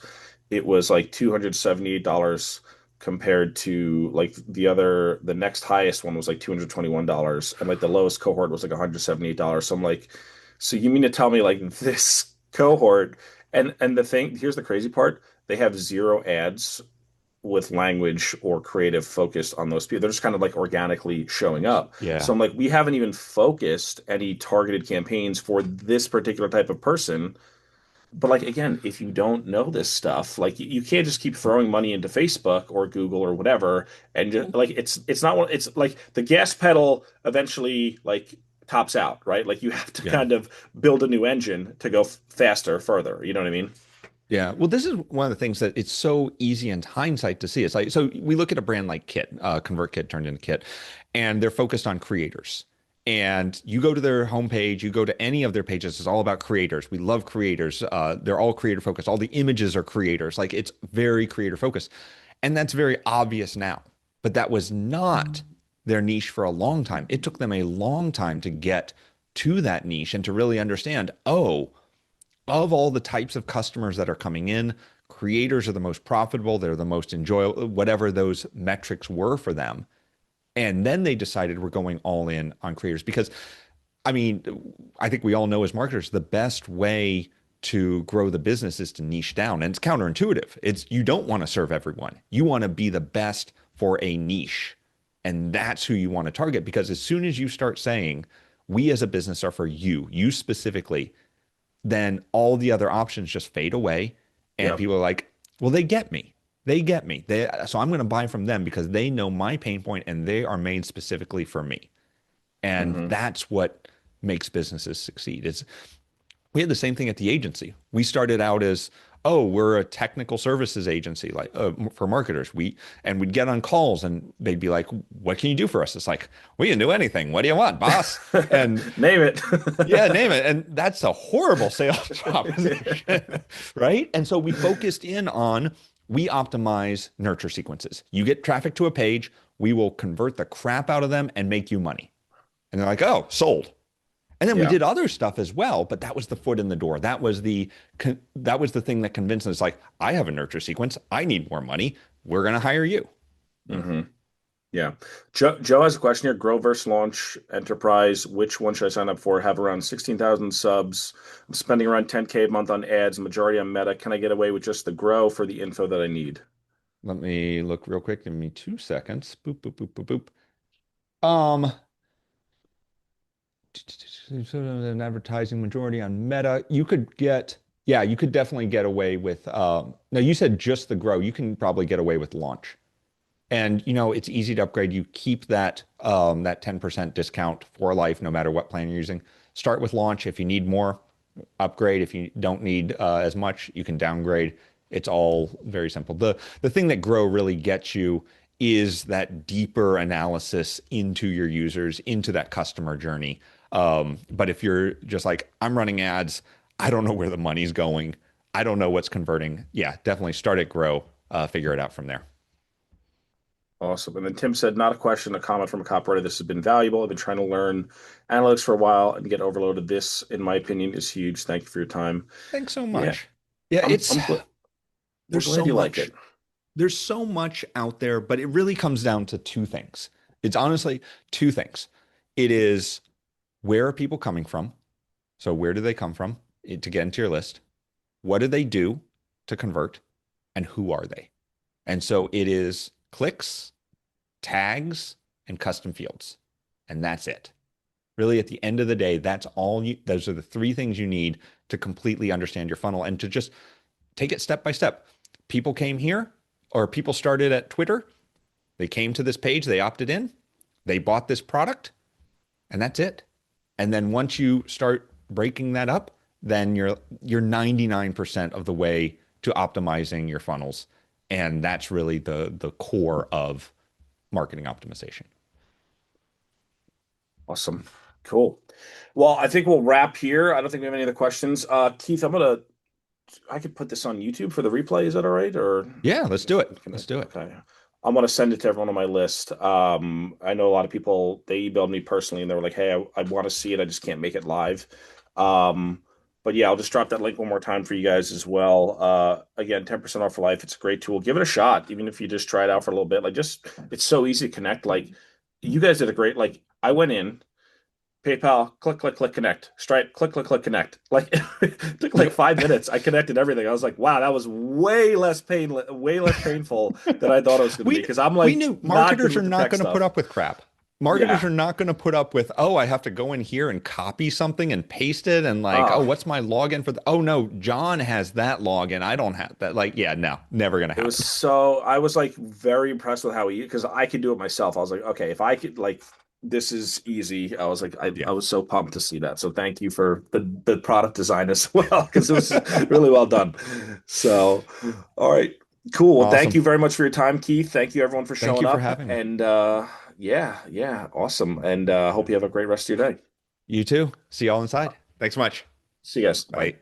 it was like $278 compared to like the next highest one was like $221, and like the lowest cohort was like $178. So I'm like, so you mean to tell me like this cohort and the thing, here's the crazy part, they have zero ads with language or creative focused on those people. They're just kind of like organically showing up. Yeah. So I'm like, we haven't even focused any targeted campaigns for this particular type of person. But like again, if you don't know this stuff, like you can't just keep throwing money into Facebook or Google or whatever, and just, like it's not one. It's like the gas pedal eventually like tops out, right? Like you have to Yeah. kind of build a new engine to go faster, further. You know what I mean? Yeah. Well, this is one of the things that it's so easy in hindsight to see. It's like, so we look at a brand like Kit, ConvertKit turned into Kit, and they're focused on creators. And you go to their homepage, you go to any of their pages, it's all about creators. We love creators. They're all creator focused. All the images are creators. Like it's very creator focused. And that's very obvious now. But that was not their niche for a long time. It took them a long time to get to that niche and to really understand, oh, of all the types of customers that are coming in, creators are the most profitable, they're the most enjoyable, whatever those metrics were for them. And then they decided we're going all in on creators because I mean, I think we all know as marketers, the best way to grow the business is to niche down. And it's counterintuitive. It's you don't want to serve everyone. You want to be the best for a niche. And that's who you want to target because as soon as you start saying, we as a business are for you, you specifically, then all the other options just fade away. And Yep. people are like, well, they get me. They get me. So I'm going to buy from them because they know my pain point and they are made specifically for me. And Hmm. that's what makes businesses succeed. It's we had the same thing at the agency. We started out as, oh, we're a technical services agency, like for marketers. We'd get on calls and they'd be like, "What can you do for us?" It's like, "We can do anything. What do you want, boss?" And Name it. yeah, name it. And that's a horrible sales proposition, right? And so we focused in on we optimize nurture sequences. You get traffic to a page, we will convert the crap out of them and make you money. And they're like, "Oh, sold." And then we Yeah. did other stuff as well, but that was the foot in the door. That was the thing that convinced us like, I have a nurture sequence. I need more money. We're going to hire you. Hmm. Yeah. Joe has a question here. Grow versus launch enterprise. Which one should I sign up for? Have around 16,000 subs. I'm spending around 10K a month on ads, majority on Meta. Can I get away with just the grow for the info that I need? Let me look real quick. Give me 2 seconds. Boop, boop, boop, boop, boop. An advertising majority on Meta. Yeah, you could definitely get away with, no, you said just the grow. You can probably get away with launch. And it's easy to upgrade. You keep that 10% discount for life, no matter what plan you're using. Start with launch. If you need more, upgrade. If you don't need as much, you can downgrade. It's all very simple. The thing that Grow really gets you is that deeper analysis into your users, into that customer journey. But if you're just like, I'm running ads, I don't know where the money's going. I don't know what's converting. Yeah, definitely start at Grow. Figure it out from there. Awesome. And then Tim said, not a question, a comment from a copywriter. This has been valuable. I've been trying to learn analytics for a while and get overloaded. This, in my opinion, is huge. Thank you for your time. Thanks so Yeah, much. Yeah, I'm glad. We're there's glad so you like it. much there's so much out there, but it really comes down to two things. It's honestly two things. It is where are people coming from? So where do they come from to get into your list? What do they do to convert? And who are they? And so it is clicks, tags, and custom fields. And that's it. Really, at the end of the day, those are the three things you need to completely understand your funnel and to just take it step by step. People came here or people started at Twitter. They came to this page, they opted in, they bought this product, and that's it. And then once you start breaking that up, then you're 99% of the way to optimizing your funnels. And that's really the core of marketing optimization. Awesome. Cool. Well, I think we'll wrap here. I don't think we have any other questions. Keith, I could put this on YouTube for the replay. Is that all right? Or Yeah, let's do it. Let's do it. okay. I'm gonna send it to everyone on my list. I know a lot of people, they emailed me personally and they were like, hey, I want to see it. I just can't make it live. Um, but yeah, I'll just drop that link one more time for you guys as well. Again, 10% off for life. It's a great tool. Give it a shot, even if you just try it out for a little bit. It's so easy to connect. Like, you guys did a great, I went in, PayPal, click, click, click, connect. Stripe, click, click, click, connect. It took like Yep. 5 minutes. I connected everything. I was like, wow, that was way less painful than I thought it was going to be. We Because I'm we like knew not good marketers are with the not tech going to put stuff. up with crap. Marketers Yeah. are not going to put up with, oh, I have to go in here and copy something and paste it and like, oh, Oh, what's my login for the, oh no, John has that login. I don't have that. Like, yeah, no, never going to it was happen. so, I was like very impressed with how he, because I could do it myself. I was like, okay, if I could, this is easy. I was like, Yeah. I was so pumped to see that. So thank you for the product design as well, because it was really well done. So, all right, cool. Well, thank Awesome. you very much for your time, Keith. Thank you everyone for Thank showing you for up. having me. And yeah, awesome. And hope you have a great rest of your day. You too. See y'all inside. Thanks so much. See you guys. Bye. Bye.